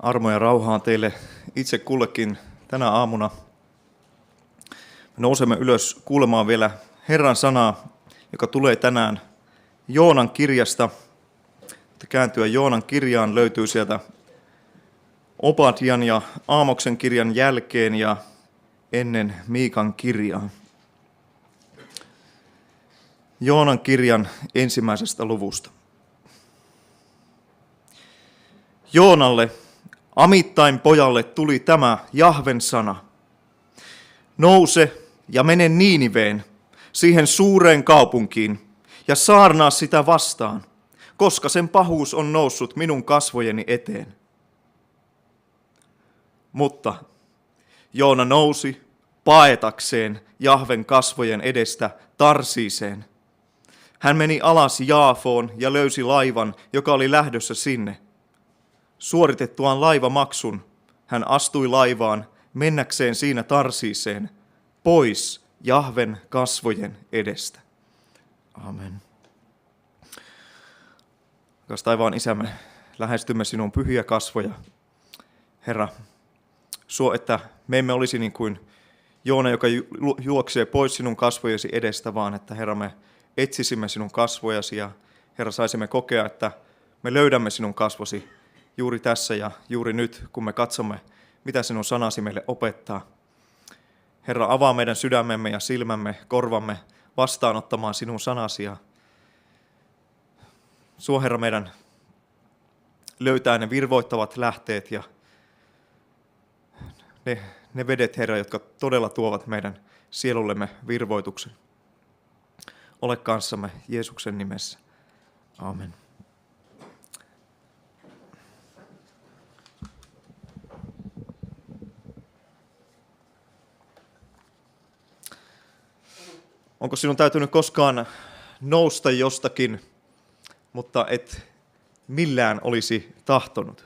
Armo ja rauhaa teille itse kullekin tänä aamuna. Me nousemme ylös kuulemaan vielä Herran sanaa, joka tulee tänään Joonan kirjasta. Kääntyä Joonan kirjaan löytyy sieltä Obadian ja Aamoksen kirjan jälkeen ja ennen Miikan kirjaa. Joonan kirjan 1. luvusta. Joonalle, Amittain pojalle, tuli tämä Jahven sana. Nouse ja mene Niiniveen, siihen suureen kaupunkiin, ja saarnaa sitä vastaan, koska sen pahuus on noussut minun kasvojeni eteen. Mutta Joona nousi paetakseen Jahven kasvojen edestä Tarsiiseen. Hän meni alas Jaafoon ja löysi laivan, joka oli lähdössä sinne. Suoritettuaan laivamaksun, hän astui laivaan mennäkseen siinä Tarsiiseen, pois Jahven kasvojen edestä. Amen. Rakas taivaan Isämme, lähestymme sinun pyhiä kasvoja. Herra, suo, että me emme olisi niin kuin Joona, joka juoksee pois sinun kasvojesi edestä, vaan että Herra, me etsisimme sinun kasvojasi ja Herra, saisimme kokea, että me löydämme sinun kasvosi juuri tässä ja juuri nyt, kun me katsomme, mitä sinun sanasi meille opettaa. Herra, avaa meidän sydämemme ja silmämme, korvamme vastaanottamaan sinun sanasi. Ja suo, Herra, meidän löytää ne virvoittavat lähteet ja ne vedet, Herra, jotka todella tuovat meidän sielullemme virvoituksen. Ole kanssamme Jeesuksen nimessä. Amen. Onko sinun täytynyt koskaan nousta jostakin, mutta et millään olisi tahtonut?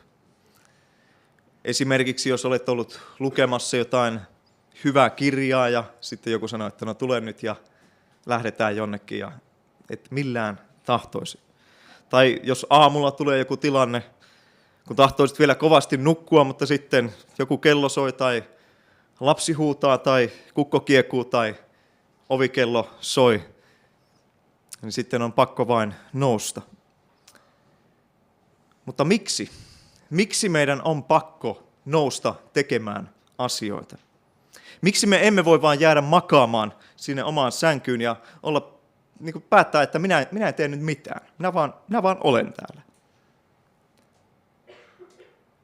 Esimerkiksi jos olet ollut lukemassa jotain hyvää kirjaa ja sitten joku sanoo, että no tule nyt ja lähdetään jonnekin ja et millään tahtoisi. Tai jos aamulla tulee joku tilanne, kun tahtoisit vielä kovasti nukkua, mutta sitten joku kello soi tai lapsi huutaa tai kukko kiekuu tai ovikello soi, niin sitten on pakko vain nousta. Mutta miksi? Miksi meidän on pakko nousta tekemään asioita? Miksi me emme voi vain jäädä makaamaan sinne omaan sänkyyn ja olla, niin kuin päättää, että minä en tee nyt mitään. Minä vaan olen täällä.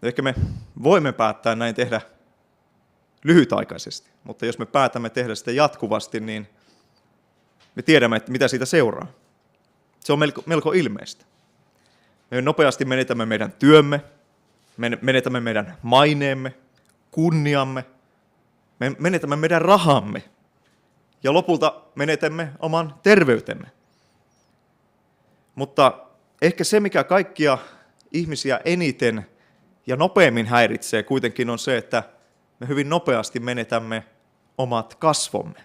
Ehkä me voimme päättää näin tehdä lyhytaikaisesti, mutta jos me päätämme tehdä sitä jatkuvasti, niin me tiedämme, että mitä siitä seuraa. Se on melko ilmeistä. Me nopeasti menetämme meidän työmme, menetämme meidän maineemme, kunniamme, me menetämme meidän rahamme ja lopulta menetämme oman terveytemme. Mutta ehkä se, mikä kaikkia ihmisiä eniten ja nopeammin häiritsee kuitenkin on se, että me hyvin nopeasti menetämme omat kasvomme,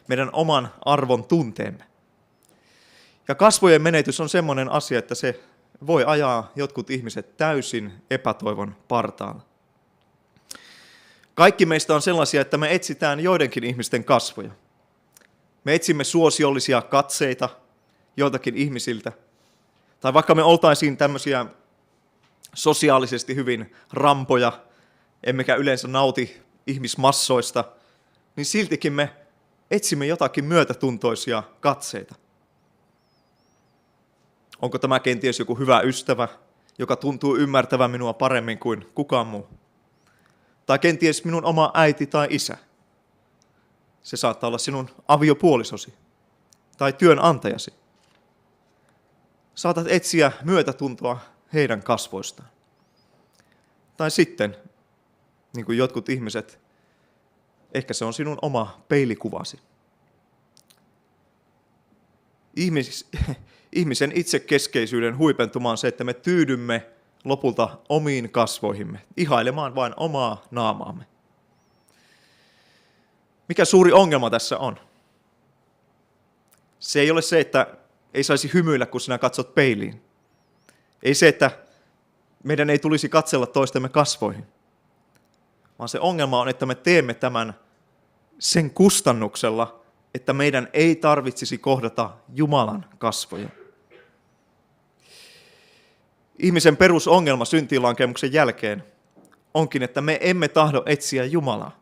meidän oman arvon tunteemme. Ja kasvojen menetys on semmoinen asia, että se voi ajaa jotkut ihmiset täysin epätoivon partaalle. Kaikki meistä on sellaisia, että me etsitään joidenkin ihmisten kasvoja. Me etsimme suosiollisia katseita joiltakin ihmisiltä. Tai vaikka me oltaisiin tämmöisiä sosiaalisesti hyvin rampoja, emmekä yleensä nauti ihmismassoista, niin siltikin me etsimme jotakin myötätuntoisia katseita. Onko tämä kenties joku hyvä ystävä, joka tuntuu ymmärtävän minua paremmin kuin kukaan muu? Tai kenties minun oma äiti tai isä. Se saattaa olla sinun aviopuolisosi tai työnantajasi. Saatat etsiä myötätuntoa heidän kasvoistaan. Tai sitten, niin kuin jotkut ihmiset, ehkä se on sinun oma peilikuvasi. Ihmisen itsekeskeisyyden huipentuma on se, että me tyydymme lopulta omiin kasvoihimme, ihailemaan vain omaa naamaamme. Mikä suuri ongelma tässä on? Se ei ole se, että ei saisi hymyillä, kun sinä katsot peiliin. Ei se, että meidän ei tulisi katsella toistemme kasvoihin, vaan se ongelma on, että me teemme tämän sen kustannuksella, että meidän ei tarvitsisi kohdata Jumalan kasvoja. Ihmisen perusongelma syntiinlankemuksen jälkeen onkin, että me emme tahdo etsiä Jumalaa.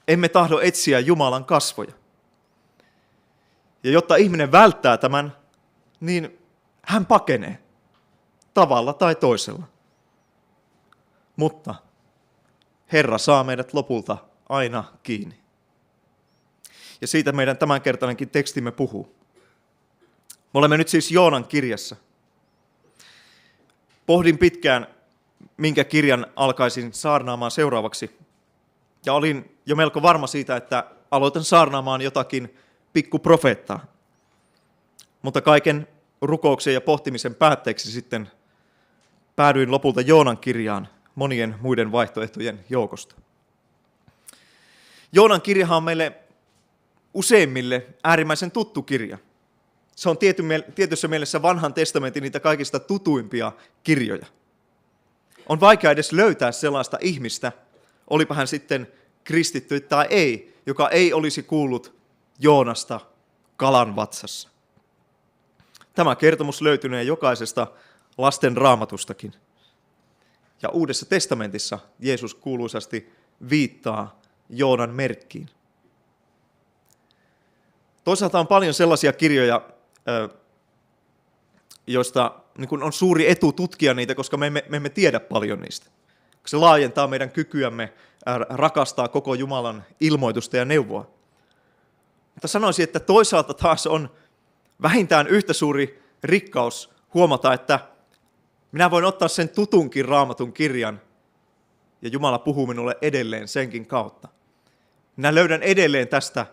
Emme tahdo etsiä Jumalan kasvoja. Ja jotta ihminen välttää tämän, niin hän pakenee tavalla tai toisella. Mutta Herra saa meidät lopulta aina kiinni. Ja siitä meidän tämänkertainenkin tekstimme puhuu. Me olemme nyt siis Joonan kirjassa. Pohdin pitkään, minkä kirjan alkaisin saarnaamaan seuraavaksi. Ja olin jo melko varma siitä, että aloitan saarnaamaan jotakin pikkuprofeettaa. Mutta kaiken rukouksen ja pohtimisen päätteeksi sitten päädyin lopulta Joonan kirjaan monien muiden vaihtoehtojen joukosta. Joonan kirjahan on meille useimmille äärimmäisen tuttu kirja. Se on tietyssä mielessä vanhan testamentin niitä kaikista tutuimpia kirjoja. On vaikea edes löytää sellaista ihmistä, olipa hän sitten kristitty tai ei, joka ei olisi kuullut Joonasta kalan vatsassa. Tämä kertomus löytynee jokaisesta lasten raamatustakin. Ja Uudessa testamentissa Jeesus kuuluisasti viittaa Joonan merkkiin. Toisaalta on paljon sellaisia kirjoja, joista niin on suuri etu tutkia niitä, koska me emme tiedä paljon niistä. Se laajentaa meidän kykyämme rakastaa koko Jumalan ilmoitusta ja neuvoa. Mutta sanoisin, että toisaalta taas on vähintään yhtä suuri rikkaus huomata, että minä voin ottaa sen tutunkin raamatun kirjan ja Jumala puhuu minulle edelleen senkin kautta. Minä löydän edelleen tästä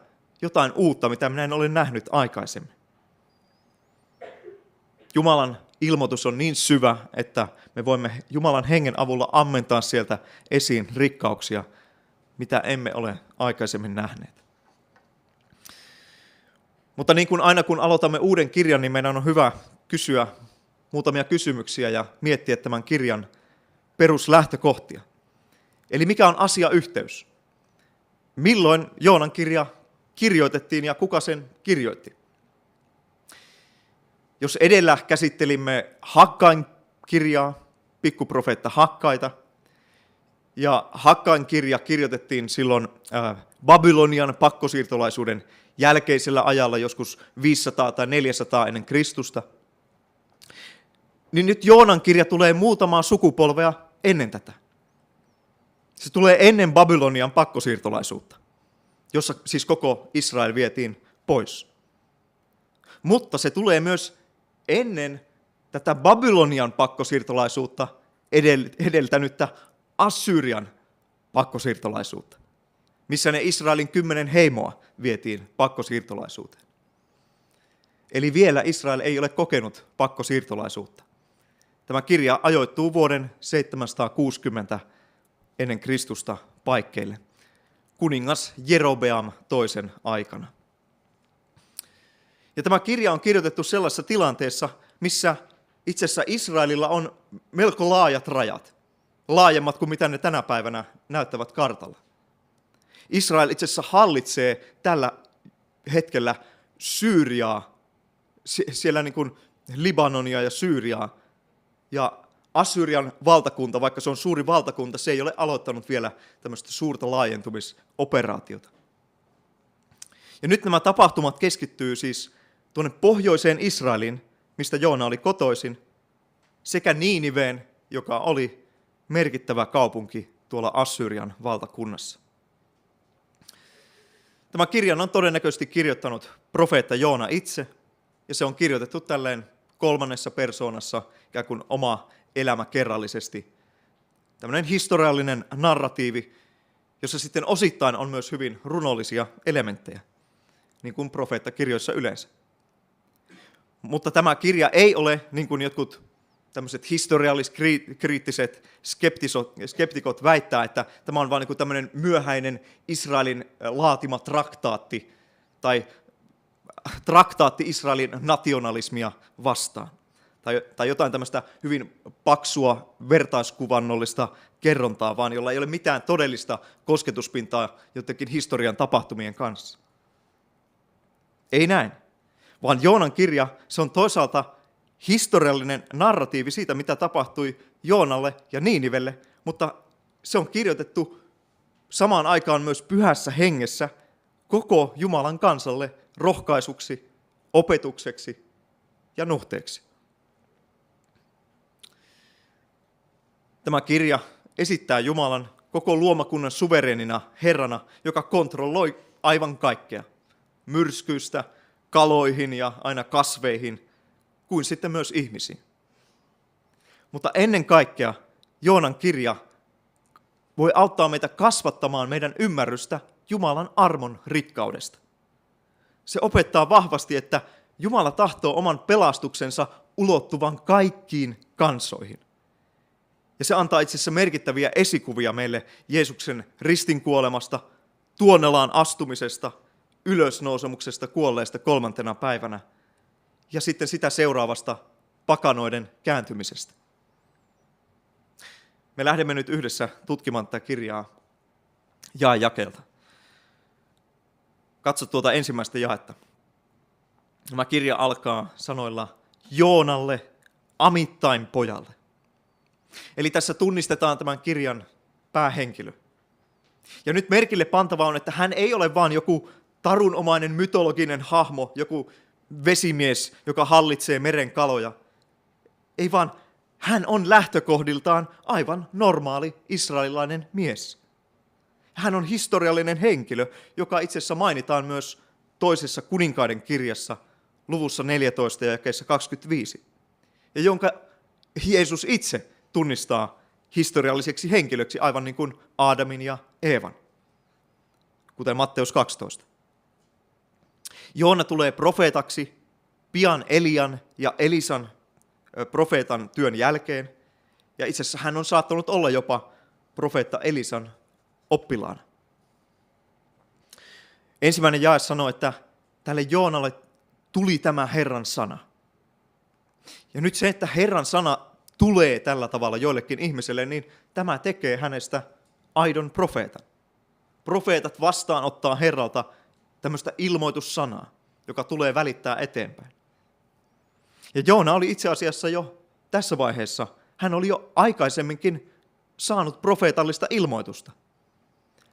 jotain uutta, mitä minä en ole nähnyt aikaisemmin. Jumalan ilmoitus on niin syvä, että me voimme Jumalan hengen avulla ammentaa sieltä esiin rikkauksia, mitä emme ole aikaisemmin nähneet. Mutta niin kuin aina kun aloitamme uuden kirjan, niin meidän on hyvä kysyä muutamia kysymyksiä ja miettiä tämän kirjan peruslähtökohtia. Eli mikä on asiayhteys? Milloin Joonan kirja kirjoitettiin ja kuka sen kirjoitti? Jos edellä käsittelimme Hakkain kirjaa, pikkuprofeetta Hakkaita, ja Hakkain kirja kirjoitettiin silloin Babylonian pakkosiirtolaisuuden jälkeisellä ajalla, joskus 500 tai 400 ennen Kristusta, niin nyt Joonan kirja tulee muutamaa sukupolvea ennen tätä. Se tulee ennen Babylonian pakkosiirtolaisuutta, jossa siis koko Israel vietiin pois. Mutta se tulee myös ennen tätä Babylonian pakkosiirtolaisuutta edeltänyttä Assyrian pakkosiirtolaisuutta, missä ne Israelin 10 heimoa vietiin pakkosiirtolaisuuteen. Eli vielä Israel ei ole kokenut pakkosiirtolaisuutta. Tämä kirja ajoittuu vuoden 760 ennen Kristusta paikkeille, kuningas Jerobeam toisen aikana. Ja tämä kirja on kirjoitettu sellaisessa tilanteessa, missä itse asiassa Israelilla on melko laajat rajat, laajemmat kuin mitä ne tänä päivänä näyttävät kartalla. Israel itse asiassa hallitsee tällä hetkellä Syyriaa, siellä niin kuin Libanonia ja Syyriaa, ja Assyrian valtakunta, vaikka se on suuri valtakunta, se ei ole aloittanut vielä tämmöistä suurta laajentumisoperaatiota. Ja nyt nämä tapahtumat keskittyy siis tuonne pohjoiseen Israeliin, mistä Joona oli kotoisin, sekä Niiniveen, joka oli merkittävä kaupunki tuolla Assyrian valtakunnassa. Tämä kirjan on todennäköisesti kirjoittanut profeetta Joona itse, ja se on kirjoitettu tälleen kolmannessa persoonassa, ikään kuin oma elämä kerrallisesti. Tämmöinen historiallinen narratiivi, jossa sitten osittain on myös hyvin runollisia elementtejä, niin kuin profeettakirjoissa yleensä. Mutta tämä kirja ei ole, niin kuin jotkut tämmöiset historiallis-kriittiset skeptikot väittää, että tämä on vain niin tämmöinen myöhäinen Israelin laatima traktaatti tai traktaatti Israelin nationalismia vastaan. tai jotain tämmöistä hyvin paksua vertaiskuvannollista kerrontaa, vaan jolla ei ole mitään todellista kosketuspintaa jotenkin historian tapahtumien kanssa. Ei näin, vaan Joonan kirja, se on toisaalta historiallinen narratiivi siitä, mitä tapahtui Joonalle ja Niinivelle, mutta se on kirjoitettu samaan aikaan myös pyhässä hengessä koko Jumalan kansalle rohkaisuksi, opetukseksi ja nuhteeksi. Tämä kirja esittää Jumalan koko luomakunnan suvereenina Herrana, joka kontrolloi aivan kaikkea, myrskyistä, kaloihin ja aina kasveihin, kuin sitten myös ihmisiin. Mutta ennen kaikkea Joonan kirja voi auttaa meitä kasvattamaan meidän ymmärrystä Jumalan armon rikkaudesta. Se opettaa vahvasti, että Jumala tahtoo oman pelastuksensa ulottuvan kaikkiin kansoihin. Ja se antaa itse asiassa merkittäviä esikuvia meille Jeesuksen ristinkuolemasta, tuonelaan astumisesta, ylösnousemuksesta kuolleista 3. päivänä ja sitten sitä seuraavasta pakanoiden kääntymisestä. Me lähdemme nyt yhdessä tutkimaan tätä kirjaa jae jakeelta. Katso tuota ensimmäistä jaetta. Tämä kirja alkaa sanoilla Joonalle, Amittain pojalle. Eli tässä tunnistetaan tämän kirjan päähenkilö. Ja nyt merkille pantava on, että hän ei ole vain joku tarunomainen mytologinen hahmo, joku vesimies, joka hallitsee meren kaloja. Ei vaan hän on lähtökohdiltaan aivan normaali israelilainen mies. Hän on historiallinen henkilö, joka itse asiassa mainitaan myös toisessa kuninkaiden kirjassa, luvussa 14 ja jakeessa 25, ja jonka Jeesus itse tunnistaa historialliseksi henkilöksi, aivan niin kuin Aadamin ja Eevan, kuten Matteus 12. Joona tulee profeetaksi pian Elian ja Elisan profeetan työn jälkeen, ja itse asiassa hän on saattanut olla jopa profeetta Elisan oppilaana. Ensimmäinen jae sanoo, että tälle Joonalle tuli tämä Herran sana. Ja nyt se, että Herran sana tulee tällä tavalla joillekin ihmiselle, niin tämä tekee hänestä aidon profeetan. Profeetat vastaanottaa Herralta tämmöistä ilmoitussanaa, joka tulee välittää eteenpäin. Ja Joona oli itse asiassa jo tässä vaiheessa, hän oli jo aikaisemminkin saanut profeetallista ilmoitusta.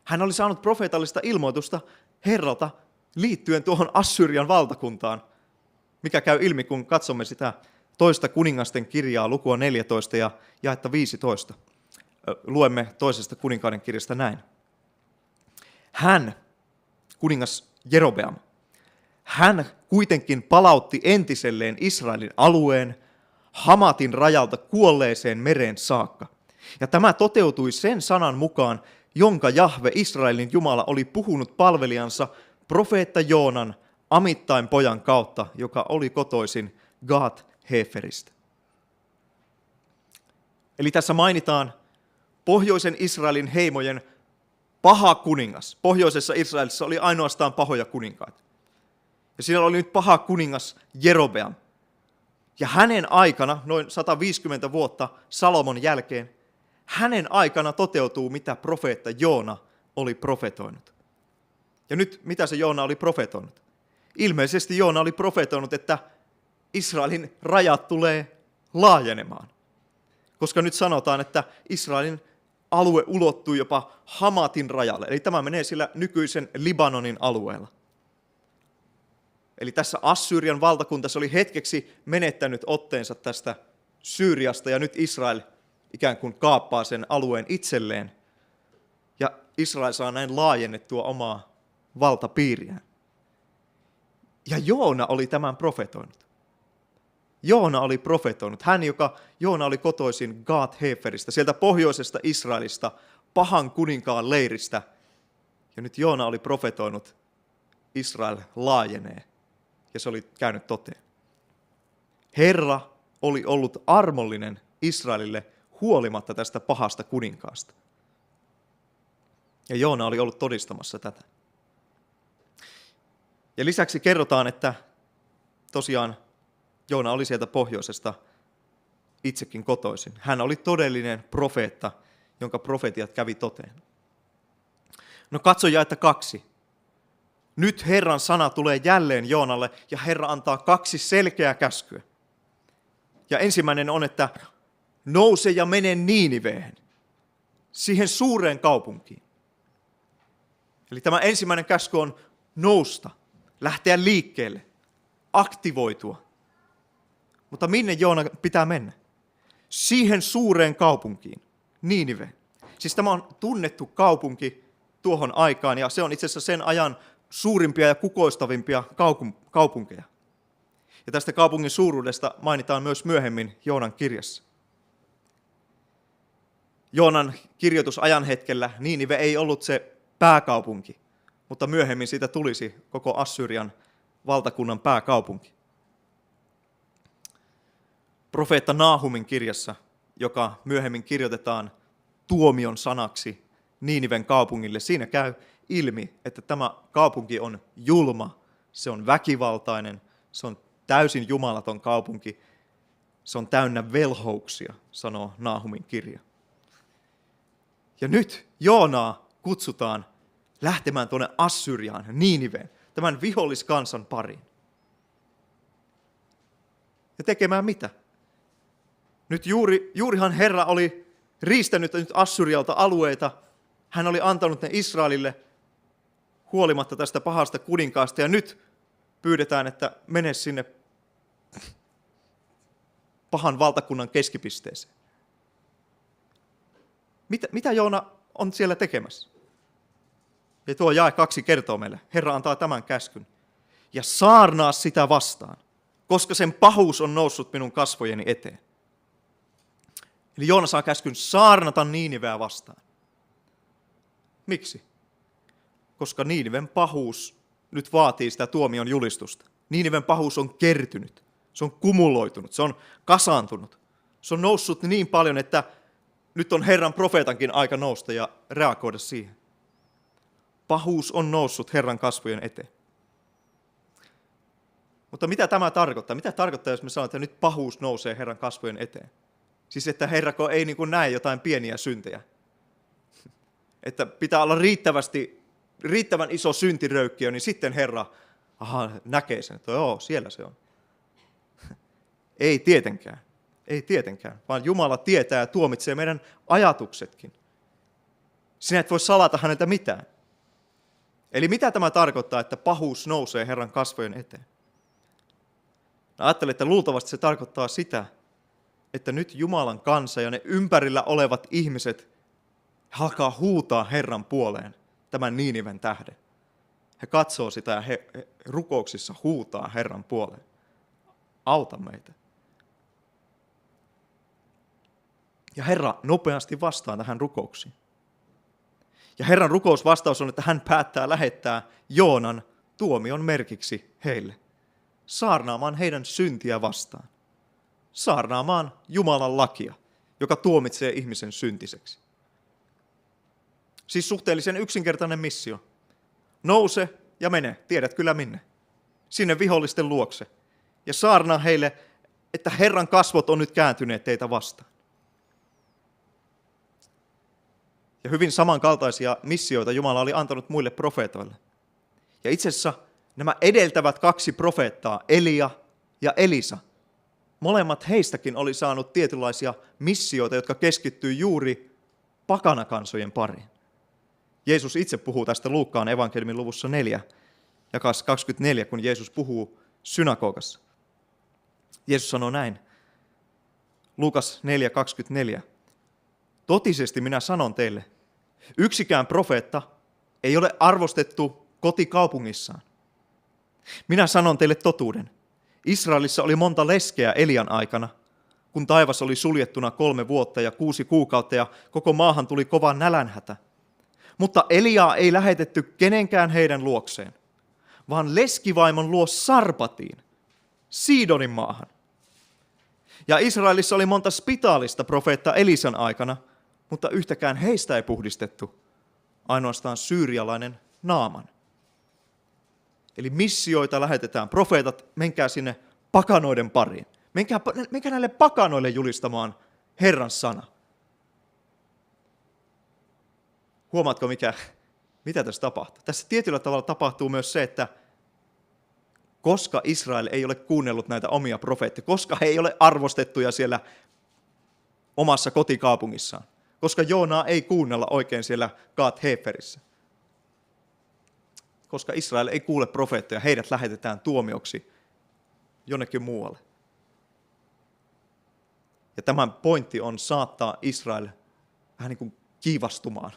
Hän oli saanut profeetallista ilmoitusta Herralta liittyen tuohon Assyrian valtakuntaan, mikä käy ilmi, kun katsomme sitä toista kuningasten kirjaa, lukua 14 ja jaetta 15. Luemme toisesta kuninkaiden kirjasta näin. Hän, kuningas Jerobeam, hän kuitenkin palautti entiselleen Israelin alueen Hamatin rajalta kuolleeseen mereen saakka. Ja tämä toteutui sen sanan mukaan, jonka Jahve Israelin Jumala oli puhunut palvelijansa profeetta Joonan Amittain pojan kautta, joka oli kotoisin Gat-Heferistä. Eli tässä mainitaan pohjoisen Israelin heimojen paha kuningas. Pohjoisessa Israelissa oli ainoastaan pahoja kuninkaita. Ja siellä oli nyt paha kuningas Jerobeam. Ja hänen aikana, noin 150 vuotta Salomon jälkeen, hänen aikana toteutuu, mitä profeetta Joona oli profetoinut. Ja nyt, mitä se Joona oli profetoinut? Ilmeisesti Joona oli profetoinut, että Israelin rajat tulee laajenemaan. Koska nyt sanotaan, että Israelin alue ulottuu jopa Hamatin rajalle. Eli tämä menee sillä nykyisen Libanonin alueella. Eli tässä Assyrian valtakunta se oli hetkeksi menettänyt otteensa tästä Syyriasta, ja nyt Israel ikään kuin kaappaa sen alueen itselleen. Ja Israel saa näin laajennettua omaa valtapiiriään. Ja Joona oli tämän profetoinut. Joona oli profetoinut. Joona oli kotoisin Gat-Heferistä, sieltä pohjoisesta Israelista, pahan kuninkaan leiristä. Ja nyt Joona oli profetoinut, Israel laajenee. Ja se oli käynyt toteen. Herra oli ollut armollinen Israelille huolimatta tästä pahasta kuninkaasta. Ja Joona oli ollut todistamassa tätä. Ja lisäksi kerrotaan, että tosiaan Joona oli sieltä pohjoisesta itsekin kotoisin. Hän oli todellinen profeetta, jonka profetiat kävi toteen. No katso jaetta 2. Nyt Herran sana tulee jälleen Joonalle ja Herra antaa 2 selkeää käskyä. Ja ensimmäinen on, että nouse ja mene Niiniveen, siihen suureen kaupunkiin. Eli tämä ensimmäinen käsky on nousta, lähteä liikkeelle, aktivoitua. Mutta minne Joona pitää mennä? Siihen suureen kaupunkiin, Niiniveen. Siis tämä on tunnettu kaupunki tuohon aikaan ja se on itse asiassa sen ajan suurimpia ja kukoistavimpia kaupunkeja. Ja tästä kaupungin suuruudesta mainitaan myös myöhemmin Joonan kirjassa. Joonan kirjoitusajan hetkellä Niinive ei ollut se pääkaupunki, mutta myöhemmin siitä tulisi koko Assyrian valtakunnan pääkaupunki. Profeetta Naahumin kirjassa, joka myöhemmin kirjoitetaan tuomion sanaksi Niiniven kaupungille, siinä käy ilmi, että tämä kaupunki on julma, se on väkivaltainen, se on täysin jumalaton kaupunki, se on täynnä velhouksia, sanoo Naahumin kirja. Ja nyt Joonaa kutsutaan lähtemään tuonne Assyriaan, Niiniveen, tämän viholliskansan pariin. Ja tekemään mitä? Nyt juurihan Herra oli riistänyt nyt Assyrialta alueita. Hän oli antanut ne Israelille huolimatta tästä pahasta kuninkaasta. Ja nyt pyydetään, että mene sinne pahan valtakunnan keskipisteeseen. Mitä Joona on siellä tekemässä? Ja tuo jae 2 kertoo meille. Herra antaa tämän käskyn. Ja saarnaa sitä vastaan, koska sen pahuus on noussut minun kasvojeni eteen. Eli Joona saa käskyn saarnata Niiniveä vastaan. Miksi? Koska Niiniven pahuus nyt vaatii sitä tuomion julistusta. Niiniven pahuus on kertynyt, se on kumuloitunut, se on kasaantunut. Se on noussut niin paljon, että nyt on Herran profeetankin aika nousta ja reagoida siihen. Pahuus on noussut Herran kasvojen eteen. Mutta mitä tämä tarkoittaa? Mitä tarkoittaa, jos me sanotaan, että nyt pahuus nousee Herran kasvojen eteen? Siis että Herrako ei niin kuin näe jotain pieniä syntejä. Että pitää olla riittävän iso syntiröykkiö, niin sitten Herra näkee sen, että joo, siellä se on. Ei tietenkään, vaan Jumala tietää ja tuomitsee meidän ajatuksetkin. Sinä et voi salata häneltä mitään. Eli mitä tämä tarkoittaa, että pahuus nousee Herran kasvojen eteen? Ajattelen, että luultavasti se tarkoittaa sitä, että nyt Jumalan kansa ja ne ympärillä olevat ihmiset alkaa huutaa Herran puoleen tämän Niiniven tähden. He katsoo sitä ja he rukouksissa huutaa Herran puoleen. Auta meitä. Ja Herra nopeasti vastaa tähän rukouksiin. Ja Herran rukousvastaus on, että hän päättää lähettää Joonan tuomion merkiksi heille. Saarnaamaan heidän syntiä vastaan. Saarnaamaan Jumalan lakia, joka tuomitsee ihmisen syntiseksi. Siis suhteellisen yksinkertainen missio. Nouse ja mene, tiedät kyllä minne. Sinne vihollisten luokse. Ja saarnaa heille, että Herran kasvot on nyt kääntyneet teitä vastaan. Ja hyvin samankaltaisia missioita Jumala oli antanut muille profeetoille. Ja itse asiassa nämä edeltävät 2 profeettaa, Elia ja Elisa, molemmat heistäkin oli saanut tietynlaisia missioita, jotka keskittyy juuri pakanakansojen pariin. Jeesus itse puhuu tästä Luukkaan evankeliumin luvussa 4, jakas 24, kun Jeesus puhuu synagogassa. Jeesus sanoo näin, Luukas 4:24. Totisesti minä sanon teille, yksikään profeetta ei ole arvostettu kotikaupungissaan. Minä sanon teille totuuden. Israelissa oli monta leskeä Elian aikana, kun taivas oli suljettuna 3 vuotta ja 6 kuukautta ja koko maahan tuli kova nälänhätä. Mutta Eliaa ei lähetetty kenenkään heidän luokseen, vaan leskivaimon luo Sarpatiin, Siidonin maahan. Ja Israelissa oli monta spitaalista profeetta Elisan aikana, mutta yhtäkään heistä ei puhdistettu, ainoastaan syyrialainen Naaman. Eli missioita lähetetään, profeetat, menkää sinne pakanoiden pariin, Menkää näille pakanoille julistamaan Herran sana. Huomaatko, mitä tässä tapahtuu? Tässä tietyllä tavalla tapahtuu myös se, että koska Israel ei ole kuunnellut näitä omia profeetteja, koska he ei ole arvostettuja siellä omassa kotikaupungissaan, koska Joonaa ei kuunnella oikein siellä Gat-Heferissä, koska Israel ei kuule profeetteja, heidät lähetetään tuomioksi jonnekin muualle. Ja tämän pointti on saattaa Israel vähän niin kuin kiivastumaan,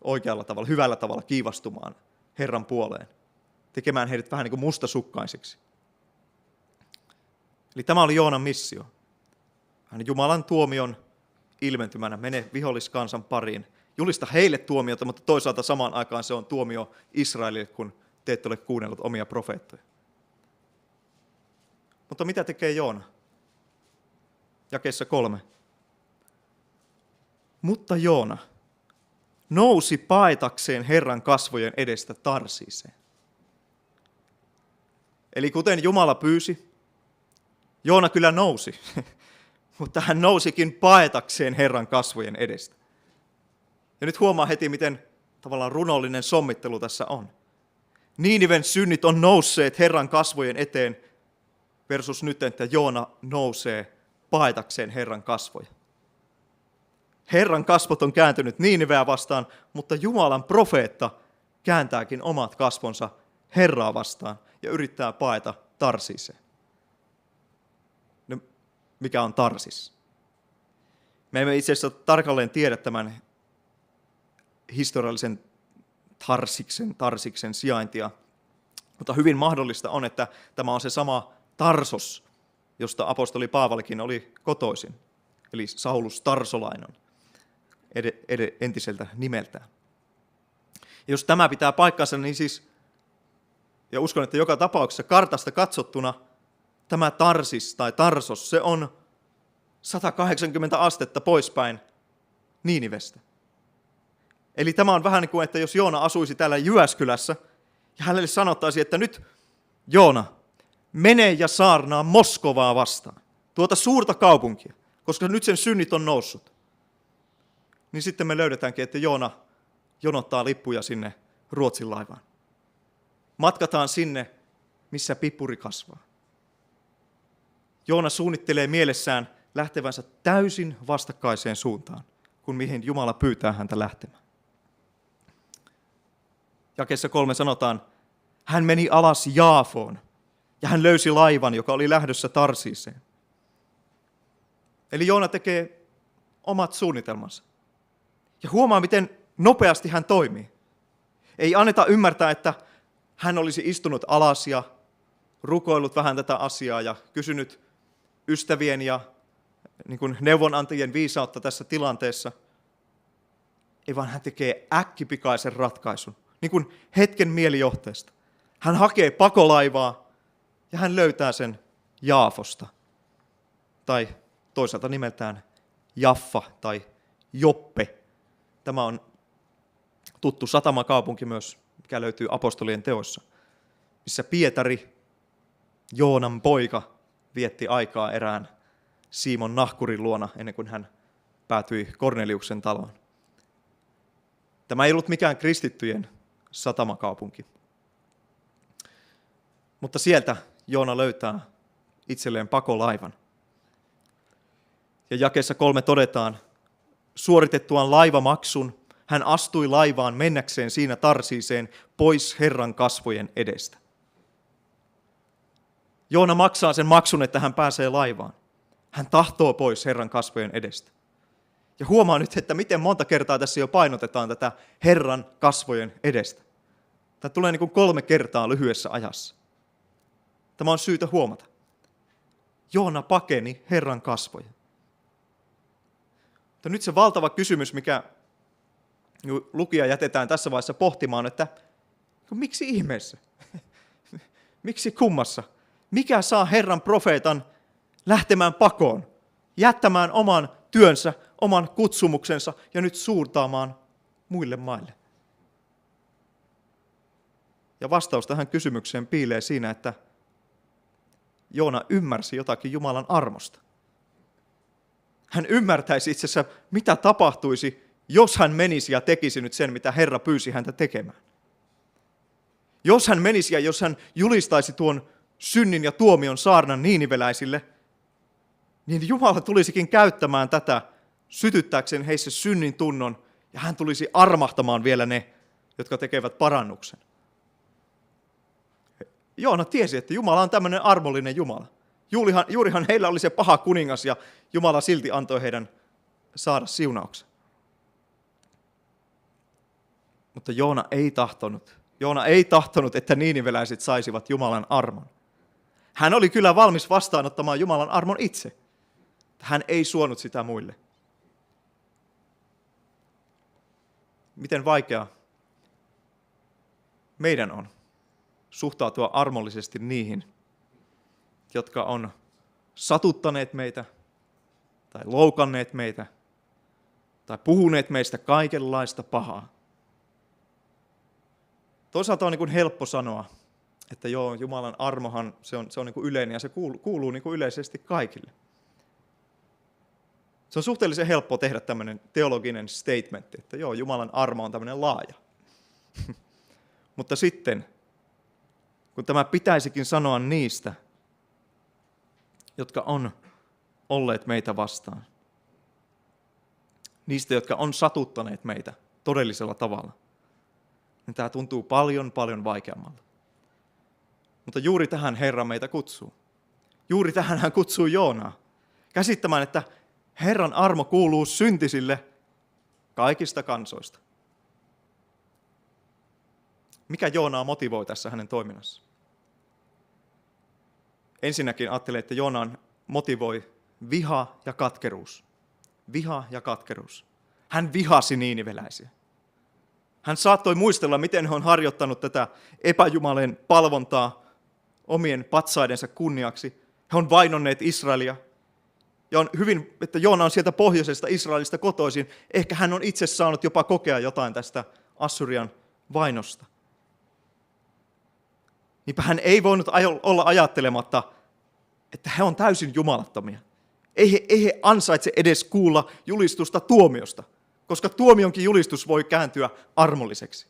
oikealla tavalla, hyvällä tavalla kiivastumaan Herran puoleen, tekemään heidät vähän niin kuin mustasukkaiseksi. Eli tämä oli Joonan missio. Hän Jumalan tuomion ilmentymänä mene viholliskansan pariin, julista heille tuomiota, mutta toisaalta samaan aikaan se on tuomio Israelille, kun te ette ole kuunnellut omia profeettoja. Mutta mitä tekee Joona? Jakeessa 3. Mutta Joona nousi paetakseen Herran kasvojen edestä Tarsiiseen. Eli kuten Jumala pyysi, Joona kyllä nousi, mutta hän nousikin paetakseen Herran kasvojen edestä. Ja nyt huomaa heti, miten tavallaan runollinen sommittelu tässä on. Niiniven synnit on nousseet Herran kasvojen eteen versus nyt, että Joona nousee paetakseen Herran kasvoja. Herran kasvot on kääntynyt Niiniveä vastaan, mutta Jumalan profeetta kääntääkin omat kasvonsa Herraa vastaan ja yrittää paeta Tarsiiseen. No, mikä on Tarsis? Me emme itse asiassa tarkalleen tiedä tämän historiallisen Tarsiksen sijaintia, mutta hyvin mahdollista on, että tämä on se sama Tarsos, josta apostoli Paavalikin oli kotoisin, eli Saulus Tarsolainen entiseltä nimeltään. Ja jos tämä pitää paikkansa, niin siis, ja uskon, että joka tapauksessa kartasta katsottuna tämä Tarsis tai Tarsos, se on 180 astetta poispäin Niinivestä. Eli tämä on vähän niin kuin, että jos Joona asuisi täällä Jyväskylässä, ja hänelle sanottaisiin, että nyt Joona, mene ja saarnaa Moskovaa vastaan, tuota suurta kaupunkia, koska nyt sen synnit on noussut. Niin sitten me löydetäänkin, että Joona jonottaa lippuja sinne Ruotsin laivaan. Matkataan sinne, missä pippuri kasvaa. Joona suunnittelee mielessään lähtevänsä täysin vastakkaiseen suuntaan, kuin mihin Jumala pyytää häntä lähtemään. Jakeessa 3 sanotaan, hän meni alas Jaafoon ja hän löysi laivan, joka oli lähdössä Tarsiiseen. Eli Joona tekee omat suunnitelmansa. Ja huomaa, miten nopeasti hän toimii. Ei anneta ymmärtää, että hän olisi istunut alas ja rukoillut vähän tätä asiaa ja kysynyt ystävien ja niin kuin neuvonantajien viisautta tässä tilanteessa. Ei vaan hän tekee äkkipikaisen ratkaisun, niin kuin hetken mielijohteesta. Hän hakee pakolaivaa ja hän löytää sen Jaafosta, tai toisaalta nimeltään Jaffa tai Joppe. Tämä on tuttu satamakaupunki myös, mikä löytyy apostolien teoissa, missä Pietari, Joonan poika, vietti aikaa erään Simon nahkurin luona ennen kuin hän päätyi Korneliuksen taloon. Tämä ei ollut mikään kristittyjen satamakaupunki. Mutta sieltä Joona löytää itselleen pakolaivan. Ja jakeessa 3 todetaan, suoritettuaan laivamaksun, hän astui laivaan mennäkseen siinä Tarsiiseen pois Herran kasvojen edestä. Joona maksaa sen maksun, että hän pääsee laivaan. Hän tahtoo pois Herran kasvojen edestä. Ja huomaa nyt, että miten monta kertaa tässä jo painotetaan tätä Herran kasvojen edestä. Tämä tulee niin kuin 3 kertaa lyhyessä ajassa. Tämä on syytä huomata. Joona pakeni Herran kasvoja. Mutta nyt se valtava kysymys, mikä lukija jätetään tässä vaiheessa pohtimaan, että miksi ihmeessä? Miksi kummassa? Mikä saa Herran profeetan lähtemään pakoon, jättämään oman työnsä, oman kutsumuksensa ja nyt suurtaamaan muille maille? Ja vastaus tähän kysymykseen piilee siinä, että Joona ymmärsi jotakin Jumalan armosta. Hän ymmärtäisi itse asiassa, mitä tapahtuisi, jos hän menisi ja tekisi nyt sen, mitä Herra pyysi häntä tekemään. Jos hän menisi ja jos hän julistaisi tuon synnin ja tuomion saarnan niiniveläisille, niin Jumala tulisikin käyttämään tätä sytyttääkseen heissä synnin tunnon, ja hän tulisi armahtamaan vielä ne, jotka tekevät parannuksen. Joona tiesi, että Jumala on tämmöinen armollinen Jumala. Juurihan heillä oli se paha kuningas, ja Jumala silti antoi heidän saada siunauksen. Mutta Joona ei tahtonut, että niiniveläiset saisivat Jumalan armon. Hän oli kyllä valmis vastaanottamaan Jumalan armon itse. Hän ei suonut sitä muille. Miten vaikeaa meidän on suhtautua armollisesti niihin, jotka on satuttaneet meitä tai loukanneet meitä tai puhuneet meistä kaikenlaista pahaa. Toisaalta on niin kuin helppo sanoa, että joo, Jumalan armohan se on niin kuin yleinen ja se kuuluu niin kuin yleisesti kaikille. Se on suhteellisen helppo tehdä tämmöinen teologinen statementti, että joo, Jumalan armo on tämmöinen laaja. Mutta sitten, kun tämä pitäisikin sanoa niistä, jotka on olleet meitä vastaan, niistä, jotka on satuttaneet meitä todellisella tavalla, niin tämä tuntuu paljon, paljon vaikeammalta. Mutta juuri tähän Herra meitä kutsuu. Juuri tähän hän kutsuu Joonaa. Käsittämään, että Herran armo kuuluu syntisille kaikista kansoista. Mikä Joonaa motivoi tässä hänen toiminnassa? Ensinnäkin ajattelen, että Joonaan motivoi viha ja katkeruus. Viha ja katkeruus. Hän vihasi niiniveläisiä. Hän saattoi muistella, miten he on harjoittanut tätä epäjumalien palvontaa omien patsaidensa kunniaksi. He on vainonneet Israelia. Ja on hyvin, että Joona on sieltä pohjoisesta Israelista kotoisin. Ehkä hän on itse saanut jopa kokea jotain tästä Assyrian vainosta. Niinpä hän ei voinut olla ajattelematta, että he on täysin jumalattomia. Ei he ansaitse edes kuulla julistusta tuomiosta, koska tuomionkin julistus voi kääntyä armolliseksi.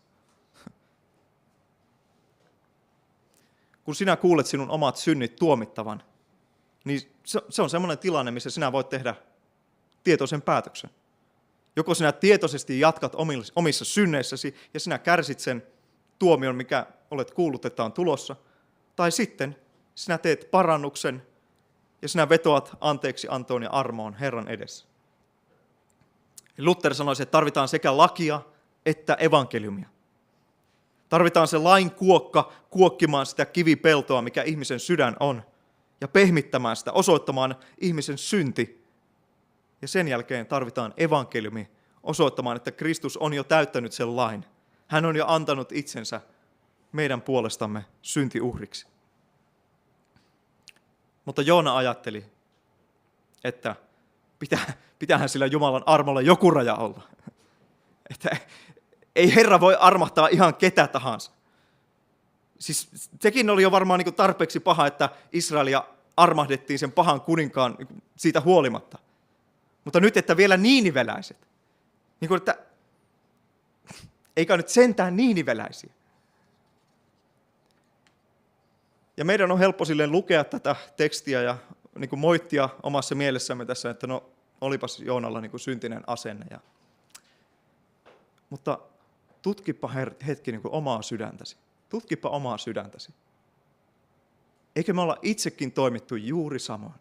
Kun sinä kuulet sinun omat synnit tuomittavan, niin se on semmoinen tilanne, missä sinä voit tehdä tietoisen päätöksen. Joko sinä tietoisesti jatkat omissa synneissäsi ja sinä kärsit sen tuomion, mikä olet kuullut, että on tulossa, tai sitten sinä teet parannuksen ja sinä vetoat anteeksi antoon ja armoon Herran edessä. Luther sanoisi, että tarvitaan sekä lakia että evankeliumia. Tarvitaan se lain kuokka kuokkimaan sitä kivipeltoa, mikä ihmisen sydän on, ja pehmittämään sitä, osoittamaan ihmisen synti. Ja sen jälkeen tarvitaan evankeliumi osoittamaan, että Kristus on jo täyttänyt sen lain. Hän on jo antanut itsensä meidän puolestamme syntiuhriksi. Mutta Joona ajatteli, että pitäähän sillä Jumalan armolla joku raja olla. Että ei Herra voi armahtaa ihan ketä tahansa. Siis sekin oli jo varmaan niin tarpeeksi paha, että Israelia armahdettiin sen pahan kuninkaan siitä huolimatta. Mutta nyt, että vielä niiniveläiset. Niin kuin, että eikä nyt sentään niiniveläisiä. Ja meidän on helppo silleen lukea tätä tekstiä ja niin kuin moittia omassa mielessämme tässä, että no olipas Joonalla niin kuin syntinen asenne. Mutta tutkipa hetki niin kuin omaa sydäntäsi. Tutkipa omaa sydäntäsi. Eikö me olla itsekin toimittu juuri samoin?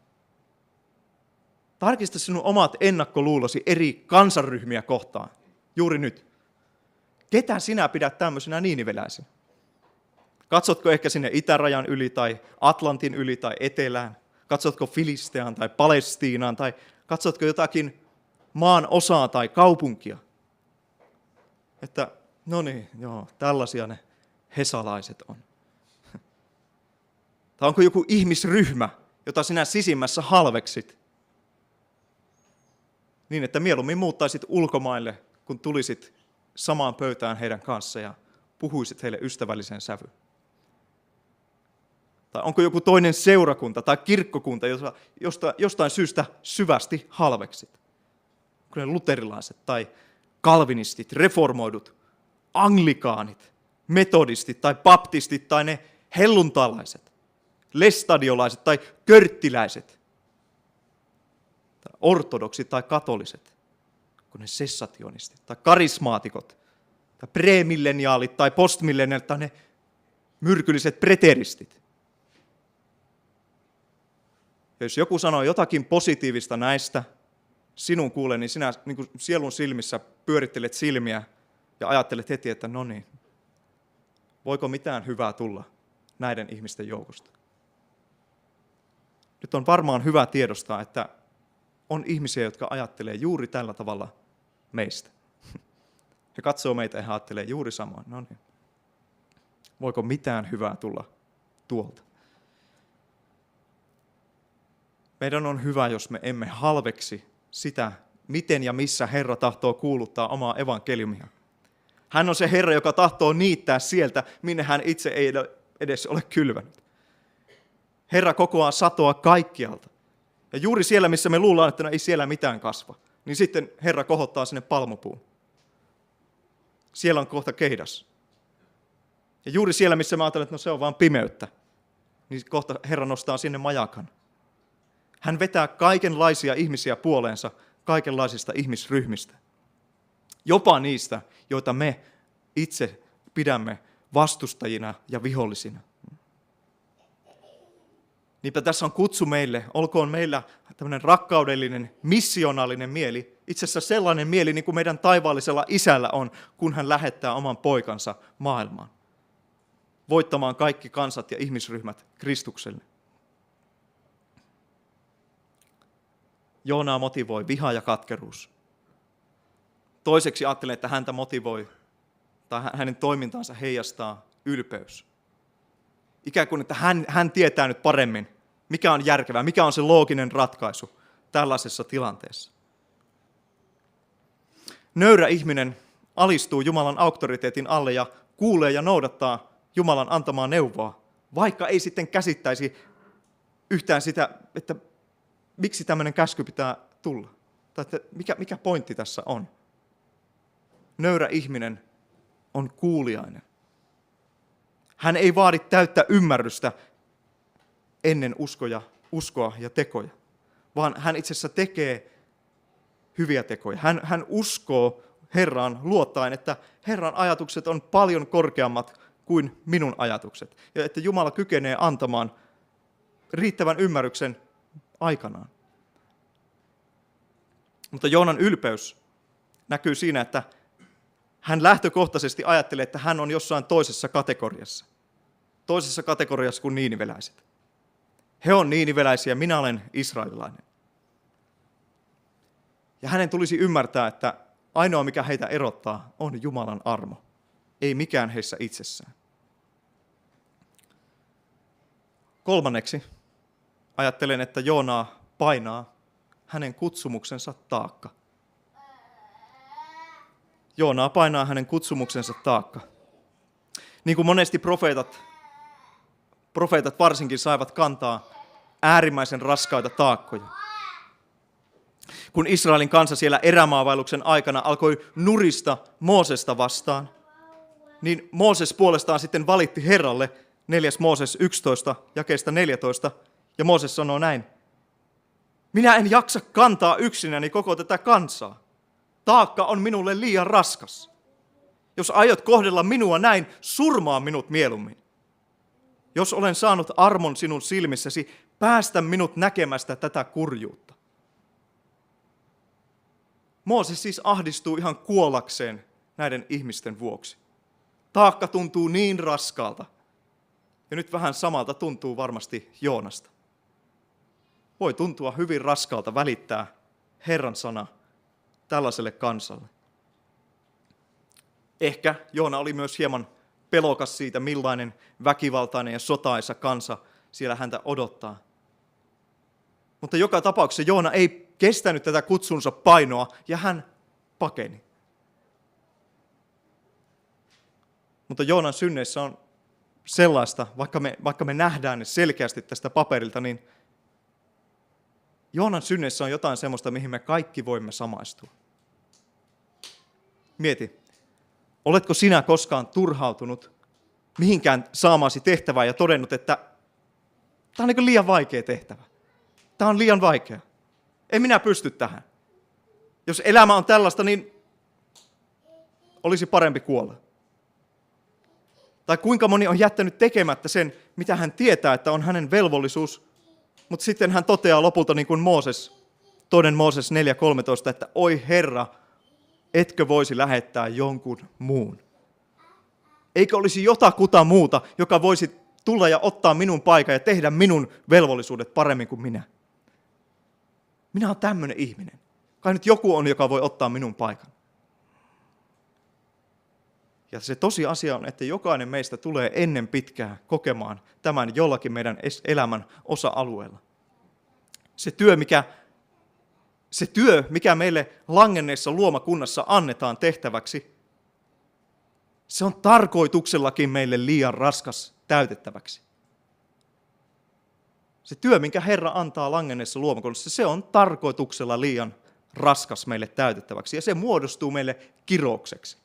Tarkista sinun omat ennakkoluulosi eri kansanryhmiä kohtaan juuri nyt. Ketä sinä pidät tämmöisenä niiniveläisenä? Katsotko ehkä sinne itärajan yli tai Atlantin yli tai etelään? Katsotko Filisteaan tai Palestiinaan tai katsotko jotakin maan osaa tai kaupunkia? Että no niin, joo, tällaisia ne hesalaiset on. Tai onko joku ihmisryhmä, jota sinä sisimmässä halveksit? Niin, että mieluummin muuttaisit ulkomaille, kun tulisit samaan pöytään heidän kanssa ja puhuisit heille ystävällisen sävyn. Tai onko joku toinen seurakunta tai kirkkokunta, jostain syystä syvästi halveksit? Onko ne luterilaiset tai kalvinistit, reformoidut, anglikaanit, metodistit tai baptistit tai ne helluntalaiset, lestadiolaiset tai körttiläiset, tai ortodoksit tai katoliset, onko ne sessationistit tai karismaatikot, tai premilleniaalit tai postmilleniaalit tai ne myrkylliset preteristit. Ja jos joku sanoo jotakin positiivista näistä sinun kuuleen, niin sinä niin kuin sielun silmissä pyörittelet silmiä ja ajattelet heti, että no niin, voiko mitään hyvää tulla näiden ihmisten joukosta? Nyt on varmaan hyvä tiedostaa, että on ihmisiä, jotka ajattelee juuri tällä tavalla meistä. He katsoo meitä ja he ajattelee juuri samoin. No niin, voiko mitään hyvää tulla tuolta? Meidän on hyvä, jos me emme halveksi sitä, miten ja missä Herra tahtoo kuuluttaa omaa evankeliumia. Hän on se Herra, joka tahtoo niittää sieltä, minne hän itse ei edes ole kylvänyt. Herra kokoaa satoa kaikkialta. Ja juuri siellä, missä me luullaan, että no ei siellä mitään kasva, niin sitten Herra kohottaa sinne palmupuun. Siellä on kohta kehdas. Ja juuri siellä, missä mä ajattelen, että no se on vaan pimeyttä, niin kohta Herra nostaa sinne majakan. Hän vetää kaikenlaisia ihmisiä puoleensa, kaikenlaisista ihmisryhmistä. Jopa niistä, joita me itse pidämme vastustajina ja vihollisina. Niinpä tässä on kutsu meille, olkoon meillä tämmöinen rakkaudellinen, missionaalinen mieli, itse asiassa sellainen mieli, niin kuin meidän taivaallisella isällä on, kun hän lähettää oman poikansa maailmaan, voittamaan kaikki kansat ja ihmisryhmät Kristukselle. Joonaa motivoi viha ja katkeruus. Toiseksi ajattelen, että häntä motivoi, tai hänen toimintaansa heijastaa ylpeys. Ikään kuin, että hän tietää nyt paremmin, mikä on järkevää, mikä on se looginen ratkaisu tällaisessa tilanteessa. Nöyrä ihminen alistuu Jumalan auktoriteetin alle ja kuulee ja noudattaa Jumalan antamaa neuvoa, vaikka ei sitten käsittäisi yhtään sitä, että miksi tämmöinen käsky pitää tulla? Tai että mikä pointti tässä on? Nöyrä ihminen on kuuliainen. Hän ei vaadi täyttä ymmärrystä ennen uskoa ja tekoja, vaan hän itse asiassa tekee hyviä tekoja. Hän uskoo Herraan luottaen, että Herran ajatukset on paljon korkeammat kuin minun ajatukset. Ja että Jumala kykenee antamaan riittävän ymmärryksen aikanaan. Mutta Joonan ylpeys näkyy siinä, että hän lähtökohtaisesti ajattelee, että hän on jossain toisessa kategoriassa. Toisessa kategoriassa kuin niiniveläiset. He on niiniveläisiä, minä olen israelilainen. Ja hänen tulisi ymmärtää, että ainoa mikä heitä erottaa on Jumalan armo. Ei mikään heissä itsessään. Kolmanneksi ajattelen, että Joonaa painaa hänen kutsumuksensa taakka. Joonaa painaa hänen kutsumuksensa taakka. Niin kuin monesti profeetat varsinkin saivat kantaa äärimmäisen raskaita taakkoja. Kun Israelin kansa siellä erämaavaelluksen aikana alkoi nurista Moosesta vastaan, niin Mooses puolestaan sitten valitti Herralle 4. Mooses 11, jakeesta 14, ja Mooses sanoo näin: minä en jaksa kantaa yksinäni koko tätä kansaa. Taakka on minulle liian raskas. Jos aiot kohdella minua näin, surmaa minut mieluummin. Jos olen saanut armon sinun silmissäsi, päästä minut näkemästä tätä kurjuutta. Mooses siis ahdistuu ihan kuollakseen näiden ihmisten vuoksi. Taakka tuntuu niin raskaalta. Ja nyt vähän samalta tuntuu varmasti Joonasta. Voi tuntua hyvin raskaalta välittää Herran sana tällaiselle kansalle. Ehkä Joona oli myös hieman pelokas siitä, millainen väkivaltainen ja sotaisa kansa siellä häntä odottaa. Mutta joka tapauksessa Joona ei kestänyt tätä kutsunsa painoa ja hän pakeni. Mutta Joonan synneissä on sellaista, vaikka me nähdään ne selkeästi tästä paperilta, niin Joonan synneissä on jotain semmoista, mihin me kaikki voimme samaistua. Mieti, oletko sinä koskaan turhautunut mihinkään saamaasi tehtävään ja todennut, että tämä on niin liian vaikea tehtävä. Tämä on liian vaikea. En minä pysty tähän. Jos elämä on tällaista, niin olisi parempi kuolla. Tai kuinka moni on jättänyt tekemättä sen, mitä hän tietää, että on hänen velvollisuus, mutta sitten hän toteaa lopulta niin kuin Mooses, 2. Mooses 4.13, että oi Herra, etkö voisi lähettää jonkun muun? Eikö olisi jotakuta muuta, joka voisi tulla ja ottaa minun paikan ja tehdä minun velvollisuudet paremmin kuin minä? Minä olen tämmöinen ihminen. Kai nyt joku on, joka voi ottaa minun paikan. Ja se tosiasia on, että jokainen meistä tulee ennen pitkää kokemaan tämän jollakin meidän elämän osa-alueella. Se työ, mikä meille langenneessa luomakunnassa annetaan tehtäväksi, se on tarkoituksellakin meille liian raskas täytettäväksi. Se työ, minkä Herra antaa langenneessa luomakunnassa, se on tarkoituksella liian raskas meille täytettäväksi ja se muodostuu meille kiroukseksi.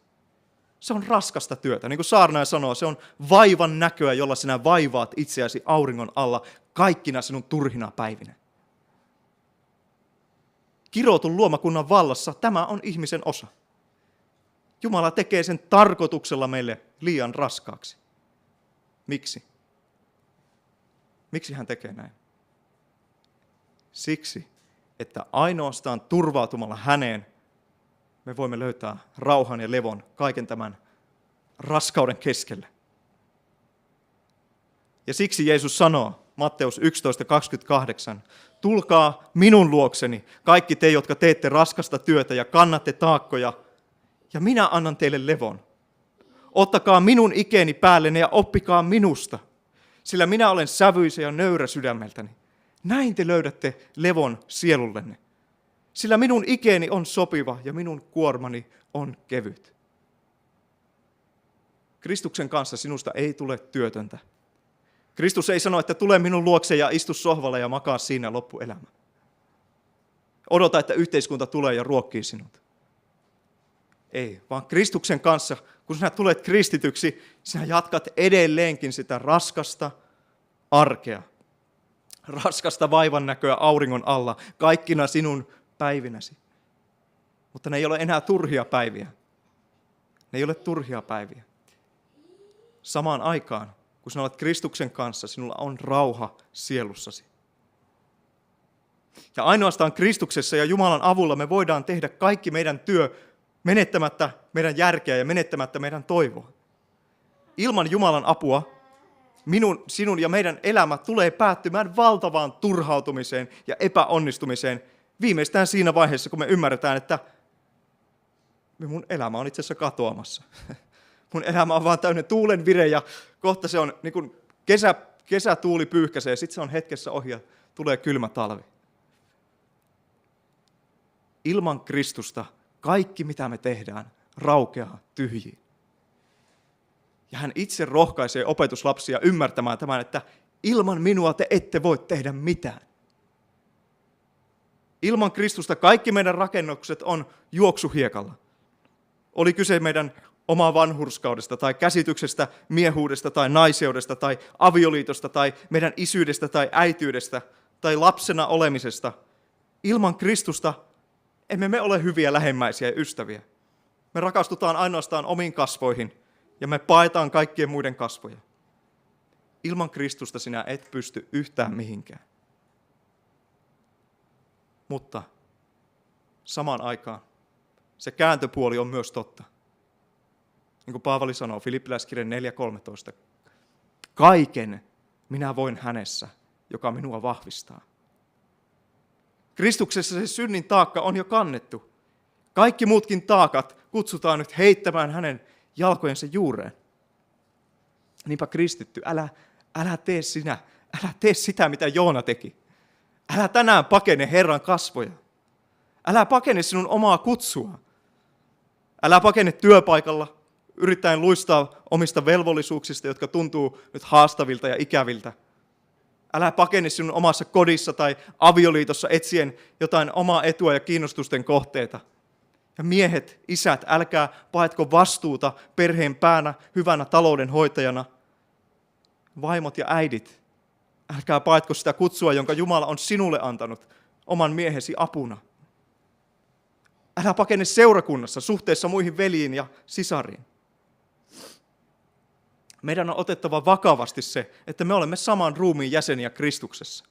Se on raskasta työtä. Niin kuin saarnaaja sanoo, se on vaivan näköä, jolla sinä vaivaat itseäsi auringon alla kaikkina sinun turhina päivinä. Kiroutun luomakunnan vallassa tämä on ihmisen osa. Jumala tekee sen tarkoituksella meille liian raskaaksi. Miksi? Miksi hän tekee näin? Siksi, että ainoastaan turvautumalla häneen me voimme löytää rauhan ja levon kaiken tämän raskauden keskellä. Ja siksi Jeesus sanoo, Matteus 11.28, tulkaa minun luokseni, kaikki te, jotka teette raskasta työtä ja kannatte taakkoja, ja minä annan teille levon. Ottakaa minun ikeeni päälleni ja oppikaa minusta, sillä minä olen sävyisä ja nöyrä sydämeltäni. Näin te löydätte levon sielullenne. Sillä minun ikeeni on sopiva ja minun kuormani on kevyt. Kristuksen kanssa sinusta ei tule työtöntä. Kristus ei sano, että tule minun luokse ja istu sohvalle ja makaa siinä loppuelämä. Odota, että yhteiskunta tulee ja ruokkii sinut. Ei, vaan Kristuksen kanssa, kun sinä tulet kristityksi, sinä jatkat edelleenkin sitä raskasta arkea. Raskasta vaivan näköä auringon alla, kaikkina sinun päivinäsi. Mutta ne ei ole enää turhia päiviä. Ne ei ole turhia päiviä. Samaan aikaan, kun sinä olet Kristuksen kanssa, sinulla on rauha sielussasi. Ja ainoastaan Kristuksessa ja Jumalan avulla me voidaan tehdä kaikki meidän työ menettämättä meidän järkeä ja menettämättä meidän toivoa. Ilman Jumalan apua sinun ja meidän elämä tulee päättymään valtavaan turhautumiseen ja epäonnistumiseen viimeistään siinä vaiheessa, kun me ymmärretään, että mun elämä on itse asiassa katoamassa. Mun elämä on vaan täynnä tuulen vire ja kohta se on niin kuin kesätuuli pyyhkäisee, sitten se on hetkessä ohi ja tulee kylmä talvi. Ilman Kristusta kaikki, mitä me tehdään, raukeaa tyhjiin. Ja hän itse rohkaisee opetuslapsia ymmärtämään tämän, että ilman minua te ette voi tehdä mitään. Ilman Kristusta kaikki meidän rakennukset on juoksuhiekalla. Oli kyse meidän omaa vanhurskaudesta tai käsityksestä miehuudesta tai naiseudesta tai avioliitosta tai meidän isyydestä tai äityydestä tai lapsena olemisesta. Ilman Kristusta emme me ole hyviä lähimmäisiä ja ystäviä. Me rakastutaan ainoastaan omiin kasvoihin ja me paetaan kaikkien muiden kasvoja. Ilman Kristusta sinä et pysty yhtään mihinkään. Mutta samaan aikaan se kääntöpuoli on myös totta. Niin kuin Paavali sanoo, Filippiläiskirjan 4.13. Kaiken minä voin hänessä, joka minua vahvistaa. Kristuksessa se synnin taakka on jo kannettu. Kaikki muutkin taakat kutsutaan nyt heittämään hänen jalkojensa juureen. Niinpä kristitty, älä tee sitä, mitä Joona teki. Älä tänään pakene Herran kasvoja. Älä pakene sinun omaa kutsua. Älä pakene työpaikalla, yrittäen luistaa omista velvollisuuksista, jotka tuntuu nyt haastavilta ja ikäviltä. Älä pakene sinun omassa kodissa tai avioliitossa etsien jotain omaa etua ja kiinnostusten kohteita. Ja miehet, isät, älkää paetko vastuuta perheen päänä, hyvänä taloudenhoitajana. Vaimot ja äidit, älkää paetko sitä kutsua, jonka Jumala on sinulle antanut oman miehesi apuna. Älä pakene seurakunnassa suhteessa muihin veljiin ja sisariin. Meidän on otettava vakavasti se, että me olemme saman ruumiin jäseniä Kristuksessa.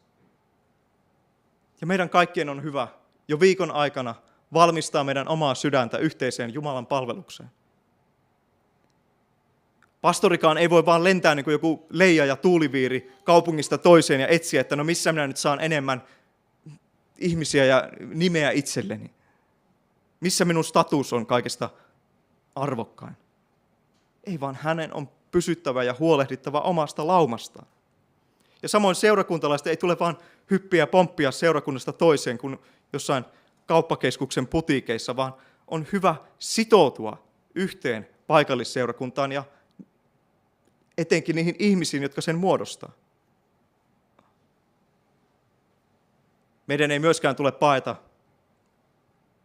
Ja meidän kaikkien on hyvä jo viikon aikana valmistaa meidän omaa sydäntä yhteiseen Jumalan palvelukseen. Pastorikaan ei voi vaan lentää niin kuin joku leija ja tuuliviiri kaupungista toiseen ja etsiä, että no missä minä nyt saan enemmän ihmisiä ja nimeä itselleni. Missä minun status on kaikesta arvokkain. Ei vaan hänen on pysyttävä ja huolehdittava omasta laumastaan. Ja samoin seurakuntalaisten ei tule vaan hyppiä ja pomppia seurakunnasta toiseen kuin jossain kauppakeskuksen putiikeissa, vaan on hyvä sitoutua yhteen paikallisseurakuntaan ja etenkin niihin ihmisiin, jotka sen muodostaa. Meidän ei myöskään tule paeta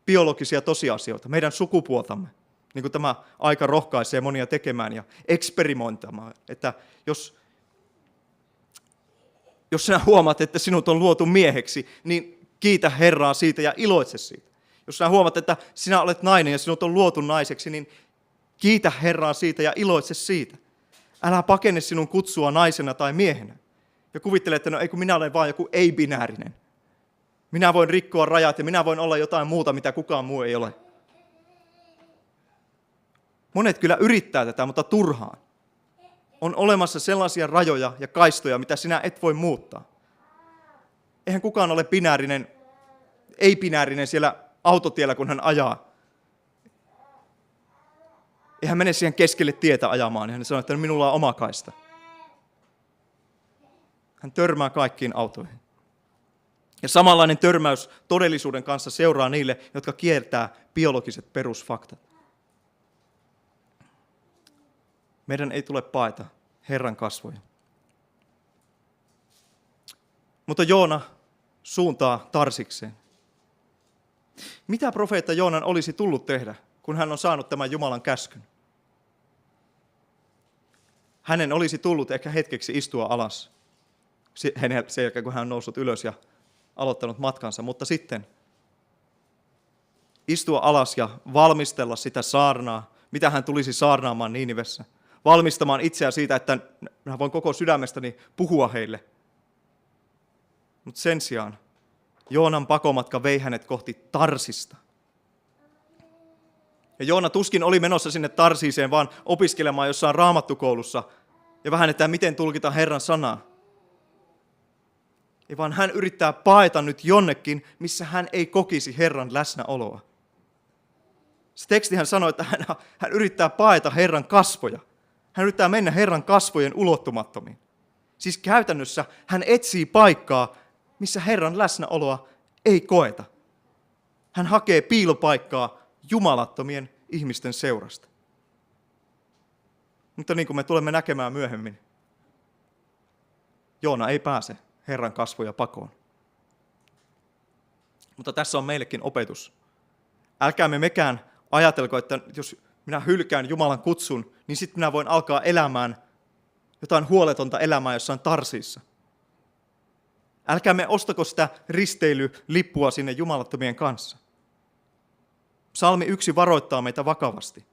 biologisia tosiasioita, meidän sukupuoltamme, niin kuin tämä aika rohkaisee monia tekemään ja eksperimentoimaan, että jos sinä huomaat, että sinut on luotu mieheksi, niin kiitä Herraa siitä ja iloitse siitä. Jos sinä huomaat, että sinä olet nainen ja sinut on luotu naiseksi, niin kiitä Herraa siitä ja iloitse siitä. Älä pakene sinun kutsua naisena tai miehenä. Ja kuvittele, että no ei kun minä olen vaan joku ei-binäärinen. Minä voin rikkoa rajat ja minä voin olla jotain muuta, mitä kukaan muu ei ole. Monet kyllä yrittää tätä, mutta turhaan. On olemassa sellaisia rajoja ja kaistoja, mitä sinä et voi muuttaa. Eihän kukaan ole binäärinen, ei-binäärinen siellä autotiellä, kun hän ajaa. Eihän mene siihen keskelle tietä ajamaan, niin hän sanoo, että minulla on oma kaista. Hän törmää kaikkiin autoihin. Ja samanlainen törmäys todellisuuden kanssa seuraa niille, jotka kiertää biologiset perusfaktat. Meidän ei tule paeta Herran kasvoja. Mutta Joona suuntaa Tarsikseen. Mitä profeetta Joonan olisi tullut tehdä, kun hän on saanut tämän Jumalan käskyn? Hänen olisi tullut ehkä hetkeksi istua alas, sen jälkeen kun hän on noussut ylös ja aloittanut matkansa, mutta sitten istua alas ja valmistella sitä saarnaa, mitä hän tulisi saarnaamaan Niinivessä. Valmistamaan itseään siitä, että minä voin koko sydämestäni puhua heille. Mutta sen sijaan Joonan pakomatka vei hänet kohti Tarsista. Ja Joona tuskin oli menossa sinne Tarsiiseen, vaan opiskelemaan jossain raamattukoulussa ja vähän, että miten tulkita Herran sanaa. Ei vaan hän yrittää paeta nyt jonnekin, missä hän ei kokisi Herran läsnäoloa. Se tekstihän sanoi, että hän yrittää paeta Herran kasvoja. Hän yrittää mennä Herran kasvojen ulottumattomiin. Siis käytännössä hän etsii paikkaa, missä Herran läsnäoloa ei koeta. Hän hakee piilopaikkaa jumalattomien ihmisten seurasta. Mutta niin kuin me tulemme näkemään myöhemmin, Joona ei pääse Herran kasvoja pakoon. Mutta tässä on meillekin opetus. Älkäämme mekään ajatelko, että jos minä hylkään Jumalan kutsun, niin sitten minä voin alkaa elämään jotain huoletonta elämää jossain Tarsiissa. Älkäämme ostako sitä risteilylippua sinne jumalattomien kanssa. Psalmi 1 varoittaa meitä vakavasti.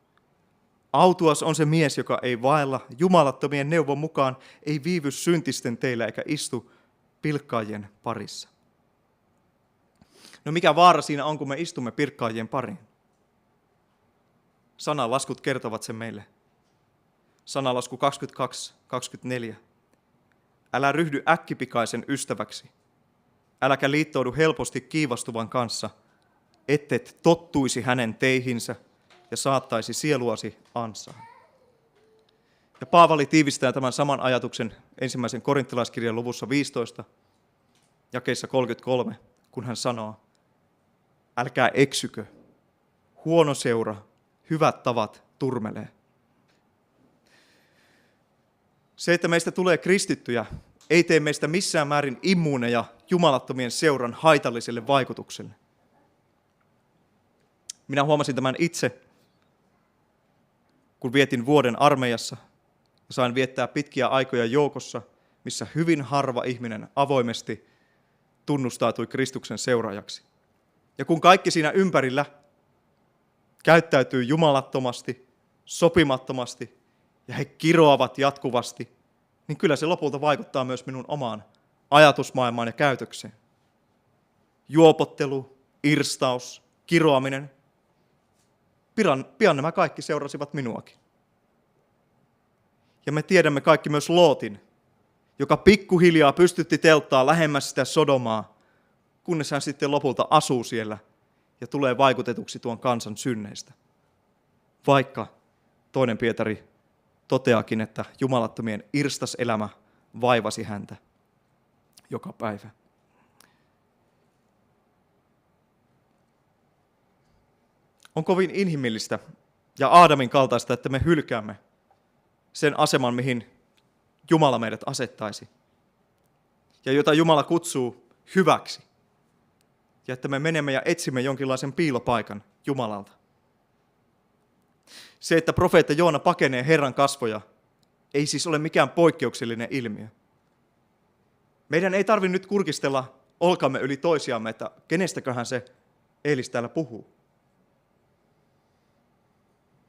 Autuas on se mies, joka ei vaella jumalattomien neuvon mukaan, ei viivy syntisten teillä eikä istu pilkkaajien parissa. No mikä vaara siinä on, kun me istumme pilkkaajien pariin? Sananlaskut kertovat sen meille. Sanalasku 22-24. Älä ryhdy äkkipikaisen ystäväksi. Äläkä liittoudu helposti kiivastuvan kanssa, ettet tottuisi hänen teihinsä ja saattaisi sieluasi ansaan. Ja Paavali tiivistää tämän saman ajatuksen ensimmäisen korinttilaiskirjan luvussa 15, jakeissa 33, kun hän sanoo, älkää eksykö, huono seura, hyvät tavat turmelee. Se, että meistä tulee kristittyjä, ei tee meistä missään määrin immuuneja jumalattomien seuran haitalliselle vaikutukselle. Minä huomasin tämän itse, kun vietin vuoden armeijassa ja sain viettää pitkiä aikoja joukossa, missä hyvin harva ihminen avoimesti tunnustautui Kristuksen seuraajaksi. Ja kun kaikki siinä ympärillä käyttäytyy jumalattomasti, sopimattomasti ja he kiroavat jatkuvasti, niin kyllä se lopulta vaikuttaa myös minun omaan ajatusmaailmaan ja käytökseen. Juopottelu, irstaus, kiroaminen. Pian nämä kaikki seurasivat minuakin. Ja me tiedämme kaikki myös Lootin, joka pikkuhiljaa pystytti telttaa lähemmäs sitä Sodomaa, kunnes hän sitten lopulta asuu siellä ja tulee vaikutetuksi tuon kansan synneistä. Vaikka toinen Pietari toteakin, että jumalattomien irstas elämä vaivasi häntä joka päivä. On kovin inhimillistä ja Aadamin kaltaista, että me hylkäämme sen aseman, mihin Jumala meidät asettaisi ja jota Jumala kutsuu hyväksi. Ja että me menemme ja etsimme jonkinlaisen piilopaikan Jumalalta. Se, että profeetta Joona pakenee Herran kasvoja, ei siis ole mikään poikkeuksellinen ilmiö. Meidän ei tarvitse nyt kurkistella olkamme yli toisiamme, että kenestäköhän se Eelis täällä puhuu.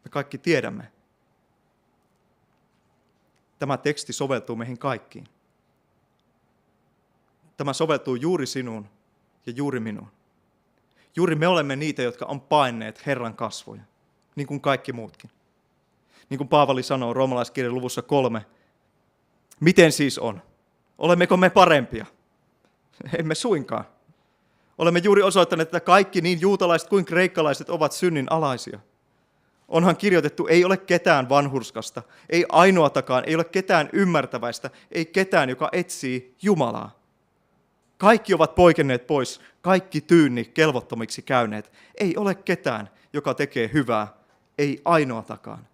Me kaikki tiedämme. Tämä teksti soveltuu meihin kaikkiin. Tämä soveltuu juuri sinuun ja juuri minuun. Juuri me olemme niitä, jotka on paenneet Herran kasvoja, niin kuin kaikki muutkin. Niin kuin Paavali sanoo roomalaiskirjan luvussa 3. Miten siis on? Olemmeko me parempia? Emme suinkaan. Olemme juuri osoittaneet, että kaikki niin juutalaiset kuin kreikkalaiset ovat synnin alaisia. Onhan kirjoitettu, ei ole ketään vanhurskasta, ei ainoatakaan, ei ole ketään ymmärtäväistä, ei ketään, joka etsii Jumalaa. Kaikki ovat poikenneet pois, kaikki tyynni kelvottomiksi käyneet. Ei ole ketään, joka tekee hyvää, ei ainoatakaan.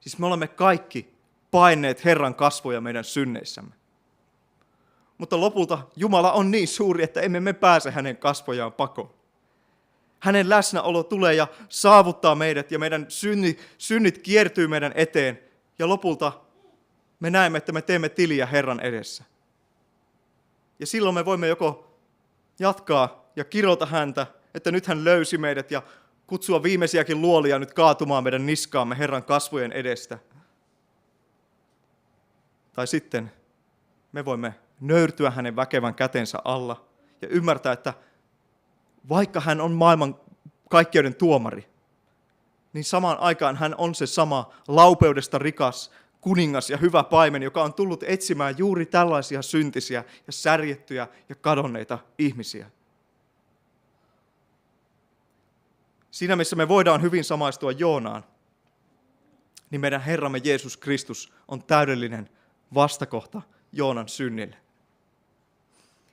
Siis me olemme kaikki paenneet Herran kasvoja meidän synneissämme. Mutta lopulta Jumala on niin suuri, että emme me pääse hänen kasvojaan pakoon. Hänen läsnäolo tulee ja saavuttaa meidät ja meidän synnit kiertyy meidän eteen. Ja lopulta me näemme, että me teemme tiliä Herran edessä. Ja silloin me voimme joko jatkaa ja kirota häntä, että nyt hän löysi meidät ja kutsua viimeisiäkin luolia nyt kaatumaan meidän niskaamme Herran kasvojen edestä. Tai sitten me voimme nöyrtyä hänen väkevän kätensä alla ja ymmärtää, että vaikka hän on maailman kaikkeuden tuomari, niin samaan aikaan hän on se sama laupeudesta rikas kuningas ja hyvä paimen, joka on tullut etsimään juuri tällaisia syntisiä ja särjettyjä ja kadonneita ihmisiä. Siinä, missä me voidaan hyvin samaistua Joonaan, niin meidän Herramme Jeesus Kristus on täydellinen vastakohta Joonan synnille.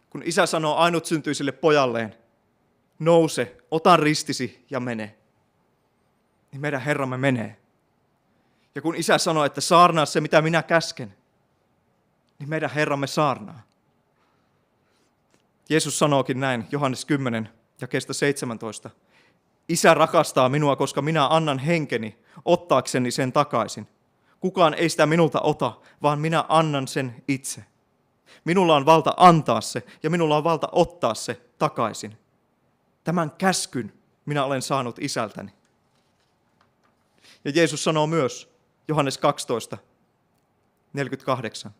Kun isä sanoo ainutsyntyiselle pojalleen, nouse, ota ristisi ja mene, niin meidän Herramme menee. Ja kun isä sanoo, että saarnaa se, mitä minä käsken, niin meidän Herramme saarnaa. Jeesus sanookin näin, Johannes 10, jakeesta 17. Isä rakastaa minua, koska minä annan henkeni ottaakseni sen takaisin. Kukaan ei sitä minulta ota, vaan minä annan sen itse. Minulla on valta antaa se ja minulla on valta ottaa se takaisin. Tämän käskyn minä olen saanut isältäni. Ja Jeesus sanoo myös, Johannes 12, 48.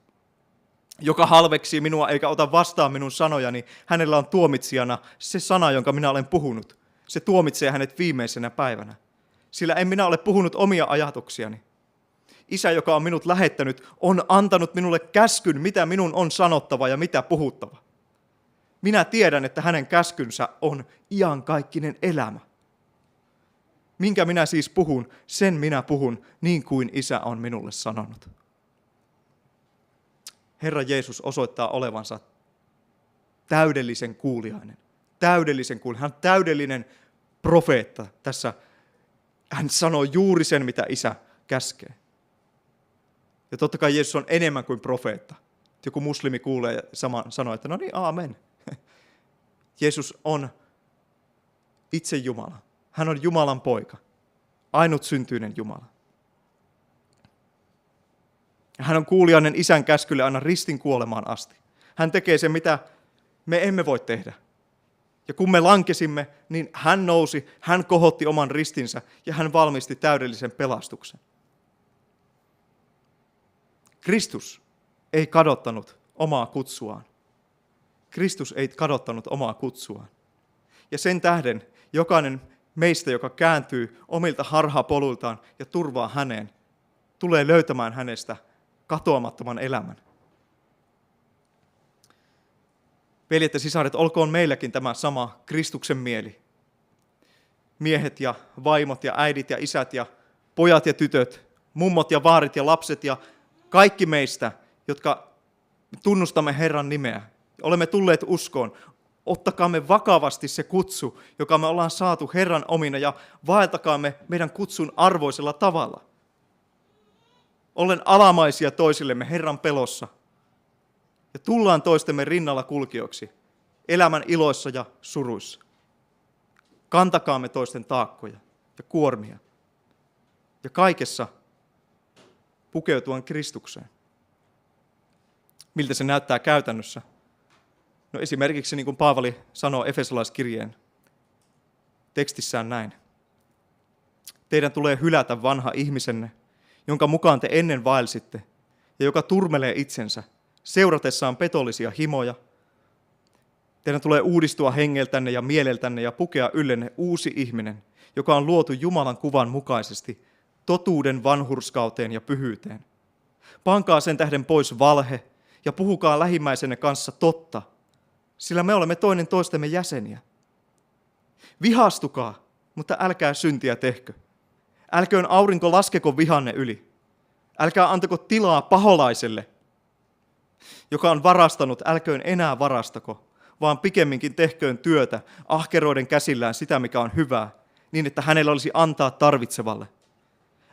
Joka halveksii minua eikä ota vastaan minun sanojani, hänellä on tuomitsijana se sana, jonka minä olen puhunut. Se tuomitsee hänet viimeisenä päivänä. Sillä en minä ole puhunut omia ajatuksiani. Isä, joka on minut lähettänyt, on antanut minulle käskyn, mitä minun on sanottava ja mitä puhuttava. Minä tiedän, että hänen käskynsä on iankaikkinen elämä. Minkä minä siis puhun, sen minä puhun niin kuin isä on minulle sanonut. Herra Jeesus osoittaa olevansa täydellisen kuuliainen. Hän on täydellinen profeetta tässä. Hän sanoo juuri sen, mitä isä käskee. Ja totta kai Jeesus on enemmän kuin profeetta. Joku muslimi kuulee ja sanoo, että no niin, aamen. Jeesus on itse Jumala. Hän on Jumalan poika. Ainut syntyinen Jumala. Hän on kuuliainen Isän käskylle aina ristin kuolemaan asti. Hän tekee sen, mitä me emme voi tehdä. Ja kun me lankesimme, niin hän nousi, hän kohotti oman ristinsä ja hän valmisti täydellisen pelastuksen. Kristus ei kadottanut omaa kutsuaan. Kristus ei kadottanut omaa kutsuaan. Ja sen tähden jokainen meistä, joka kääntyy omilta harhapoluiltaan ja turvaa häneen, tulee löytämään hänestä katoamattoman elämän. Veljet ja sisaret, olkoon meilläkin tämä sama Kristuksen mieli. Miehet ja vaimot ja äidit ja isät ja pojat ja tytöt, mummot ja vaarit ja lapset ja kaikki meistä, jotka tunnustamme Herran nimeä, olemme tulleet uskoon, ottakaamme vakavasti se kutsu, joka me ollaan saatu Herran omina ja vaeltakaamme meidän kutsun arvoisella tavalla. Ollen alamaisia toisillemme Herran pelossa ja tullaan toistemme rinnalla kulkijoiksi elämän iloissa ja suruissa. Kantakaamme toisten taakkoja ja kuormia ja kaikessa pukeutuen Kristukseen. Miltä se näyttää käytännössä? No esimerkiksi niin kuin Paavali sanoo Efesolaiskirjeen tekstissään näin. Teidän tulee hylätä vanha ihmisenne, jonka mukaan te ennen vaelsitte, ja joka turmelee itsensä, seuratessaan petollisia himoja. Teidän tulee uudistua hengeltänne ja mieleltänne ja pukea yllenne uusi ihminen, joka on luotu Jumalan kuvan mukaisesti, totuuden vanhurskauteen ja pyhyyteen. Pankaa sen tähden pois valhe ja puhukaa lähimmäisenne kanssa totta, sillä me olemme toinen toistemme jäseniä. Vihastukaa, mutta älkää syntiä tehkö. Älköön aurinko laskeko vihanne yli. Älkää antako tilaa paholaiselle, joka on varastanut, älköön enää varastako, vaan pikemminkin tehköön työtä ahkeroiden käsillään sitä, mikä on hyvää, niin että hänellä olisi antaa tarvitsevalle.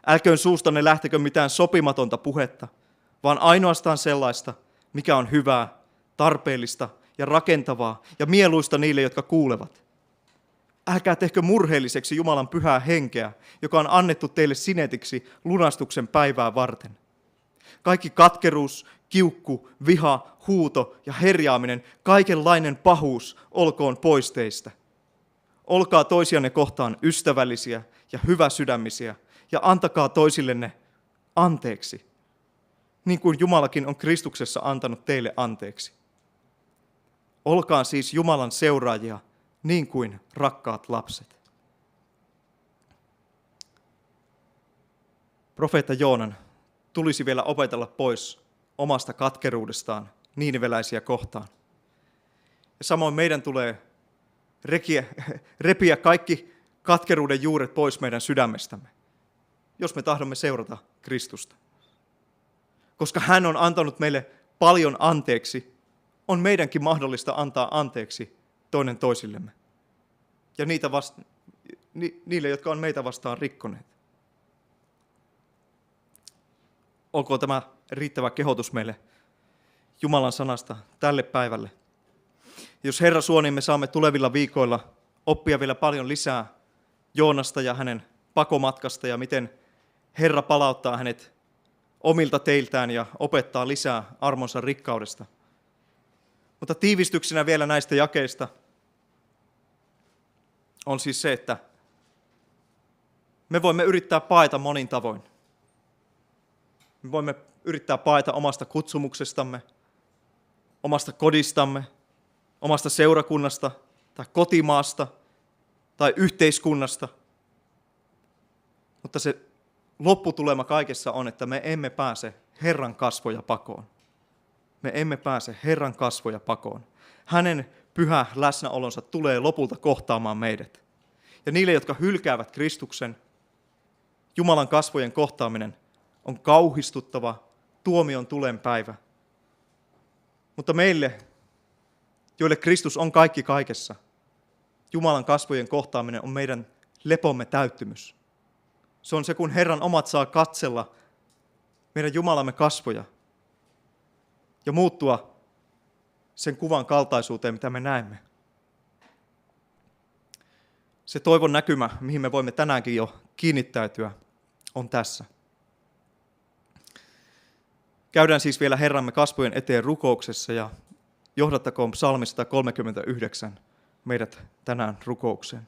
Älköön suustanne lähtekö mitään sopimatonta puhetta, vaan ainoastaan sellaista, mikä on hyvää, tarpeellista ja rakentavaa ja mieluista niille, jotka kuulevat. Älkää tehkö murheelliseksi Jumalan pyhää henkeä, joka on annettu teille sinetiksi lunastuksen päivää varten. Kaikki katkeruus, kiukku, viha, huuto ja herjaaminen, kaikenlainen pahuus olkoon pois teistä. Olkaa toisianne kohtaan ystävällisiä ja hyväsydämisiä ja antakaa toisillenne anteeksi, niin kuin Jumalakin on Kristuksessa antanut teille anteeksi. Olkaa siis Jumalan seuraajia, niin kuin rakkaat lapset. Profeetta Joonan tulisi vielä opetella pois omasta katkeruudestaan niiniveläisiä kohtaan. Ja samoin meidän tulee repiä kaikki katkeruuden juuret pois meidän sydämestämme, jos me tahdomme seurata Kristusta. Koska hän on antanut meille paljon anteeksi, on meidänkin mahdollista antaa anteeksi toinen toisillemme. Ja niille, jotka on meitä vastaan rikkoneet. Olkoon tämä riittävä kehotus meille Jumalan sanasta tälle päivälle. Jos Herra suo, niin me saamme tulevilla viikoilla oppia vielä paljon lisää Joonasta ja hänen pakomatkasta ja miten Herra palauttaa hänet omilta teiltään ja opettaa lisää armonsa rikkaudesta. Mutta tiivistyksenä vielä näistä jakeista on siis se, että me voimme yrittää paeta monin tavoin. Me voimme yrittää paeta omasta kutsumuksestamme, omasta kodistamme, omasta seurakunnasta tai kotimaasta tai yhteiskunnasta. Mutta se lopputulema kaikessa on, että me emme pääse Herran kasvoja pakoon. Me emme pääse Herran kasvoja pakoon. Hänen pyhä läsnäolonsa tulee lopulta kohtaamaan meidät. Ja niille, jotka hylkäävät Kristuksen, Jumalan kasvojen kohtaaminen on kauhistuttava tuomion tulen päivä. Mutta meille, joille Kristus on kaikki kaikessa, Jumalan kasvojen kohtaaminen on meidän lepomme täyttymys. Se on se, kun Herran omat saa katsella meidän Jumalamme kasvoja ja muuttua sen kuvan kaltaisuuteen, mitä me näemme. Se toivon näkymä, mihin me voimme tänäänkin jo kiinnittäytyä, on tässä. Käydään siis vielä Herramme kasvojen eteen rukouksessa ja johdattakoon psalmi 139 meidät tänään rukoukseen.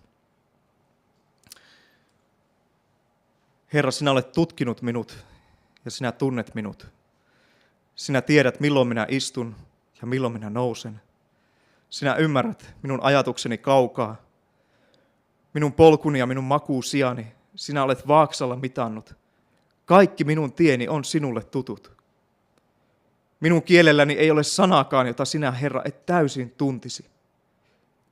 Herra, sinä olet tutkinut minut ja sinä tunnet minut. Sinä tiedät, milloin minä istun ja milloin minä nousen. Sinä ymmärrät minun ajatukseni kaukaa, minun polkuni ja minun makuusijani. Sinä olet vaaksalla mitannut. Kaikki minun tieni on sinulle tutut. Minun kielelläni ei ole sanaakaan, jota sinä, Herra, et täysin tuntisi.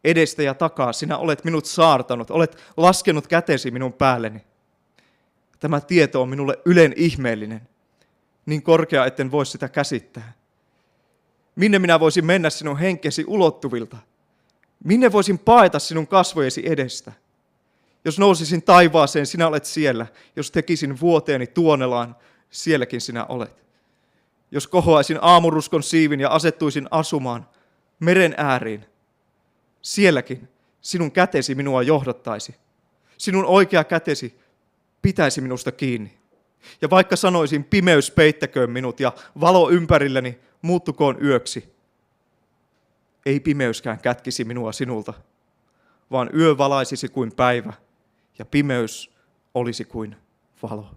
Edestä ja takaa sinä olet minut saartanut, olet laskenut kätesi minun päälleni. Tämä tieto on minulle ylen ihmeellinen, niin korkea, etten voi sitä käsittää. Minne minä voisin mennä sinun henkesi ulottuvilta? Minne voisin paeta sinun kasvojesi edestä? Jos nousisin taivaaseen, sinä olet siellä. Jos tekisin vuoteeni tuonelaan, sielläkin sinä olet. Jos kohoaisin aamuruskon siivin ja asettuisin asumaan meren ääriin, sielläkin sinun kätesi minua johdattaisi. Sinun oikea kätesi pitäisi minusta kiinni. Ja vaikka sanoisin, pimeys peittäköön minut ja valo ympärilläni muuttukoon yöksi, ei pimeyskään kätkisi minua sinulta, vaan yö valaisisi kuin päivä ja pimeys olisi kuin valo.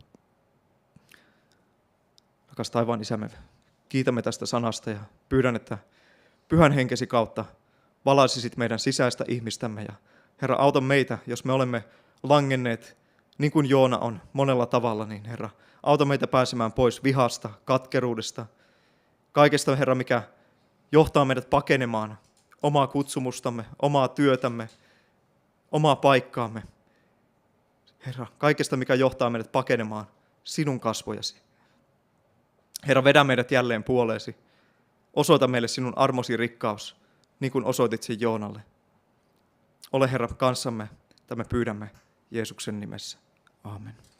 Rakas taivaan Isämme, kiitämme tästä sanasta ja pyydän, että Pyhän Henkesi kautta valaisisit meidän sisäistä ihmistämme. Ja Herra, auta meitä, jos me olemme langenneet niin kuin Joona on monella tavalla, niin Herra, auta meitä pääsemään pois vihasta, katkeruudesta, kaikesta, Herra, mikä johtaa meidät pakenemaan omaa kutsumustamme, omaa työtämme, omaa paikkaamme. Herra, kaikesta, mikä johtaa meidät pakenemaan sinun kasvojasi. Herra, vedä meidät jälleen puoleesi. Osoita meille sinun armosi rikkaus, niin kuin osoitit sen Joonalle. Ole, Herra, kanssamme, että me pyydämme Jeesuksen nimessä. Aamen.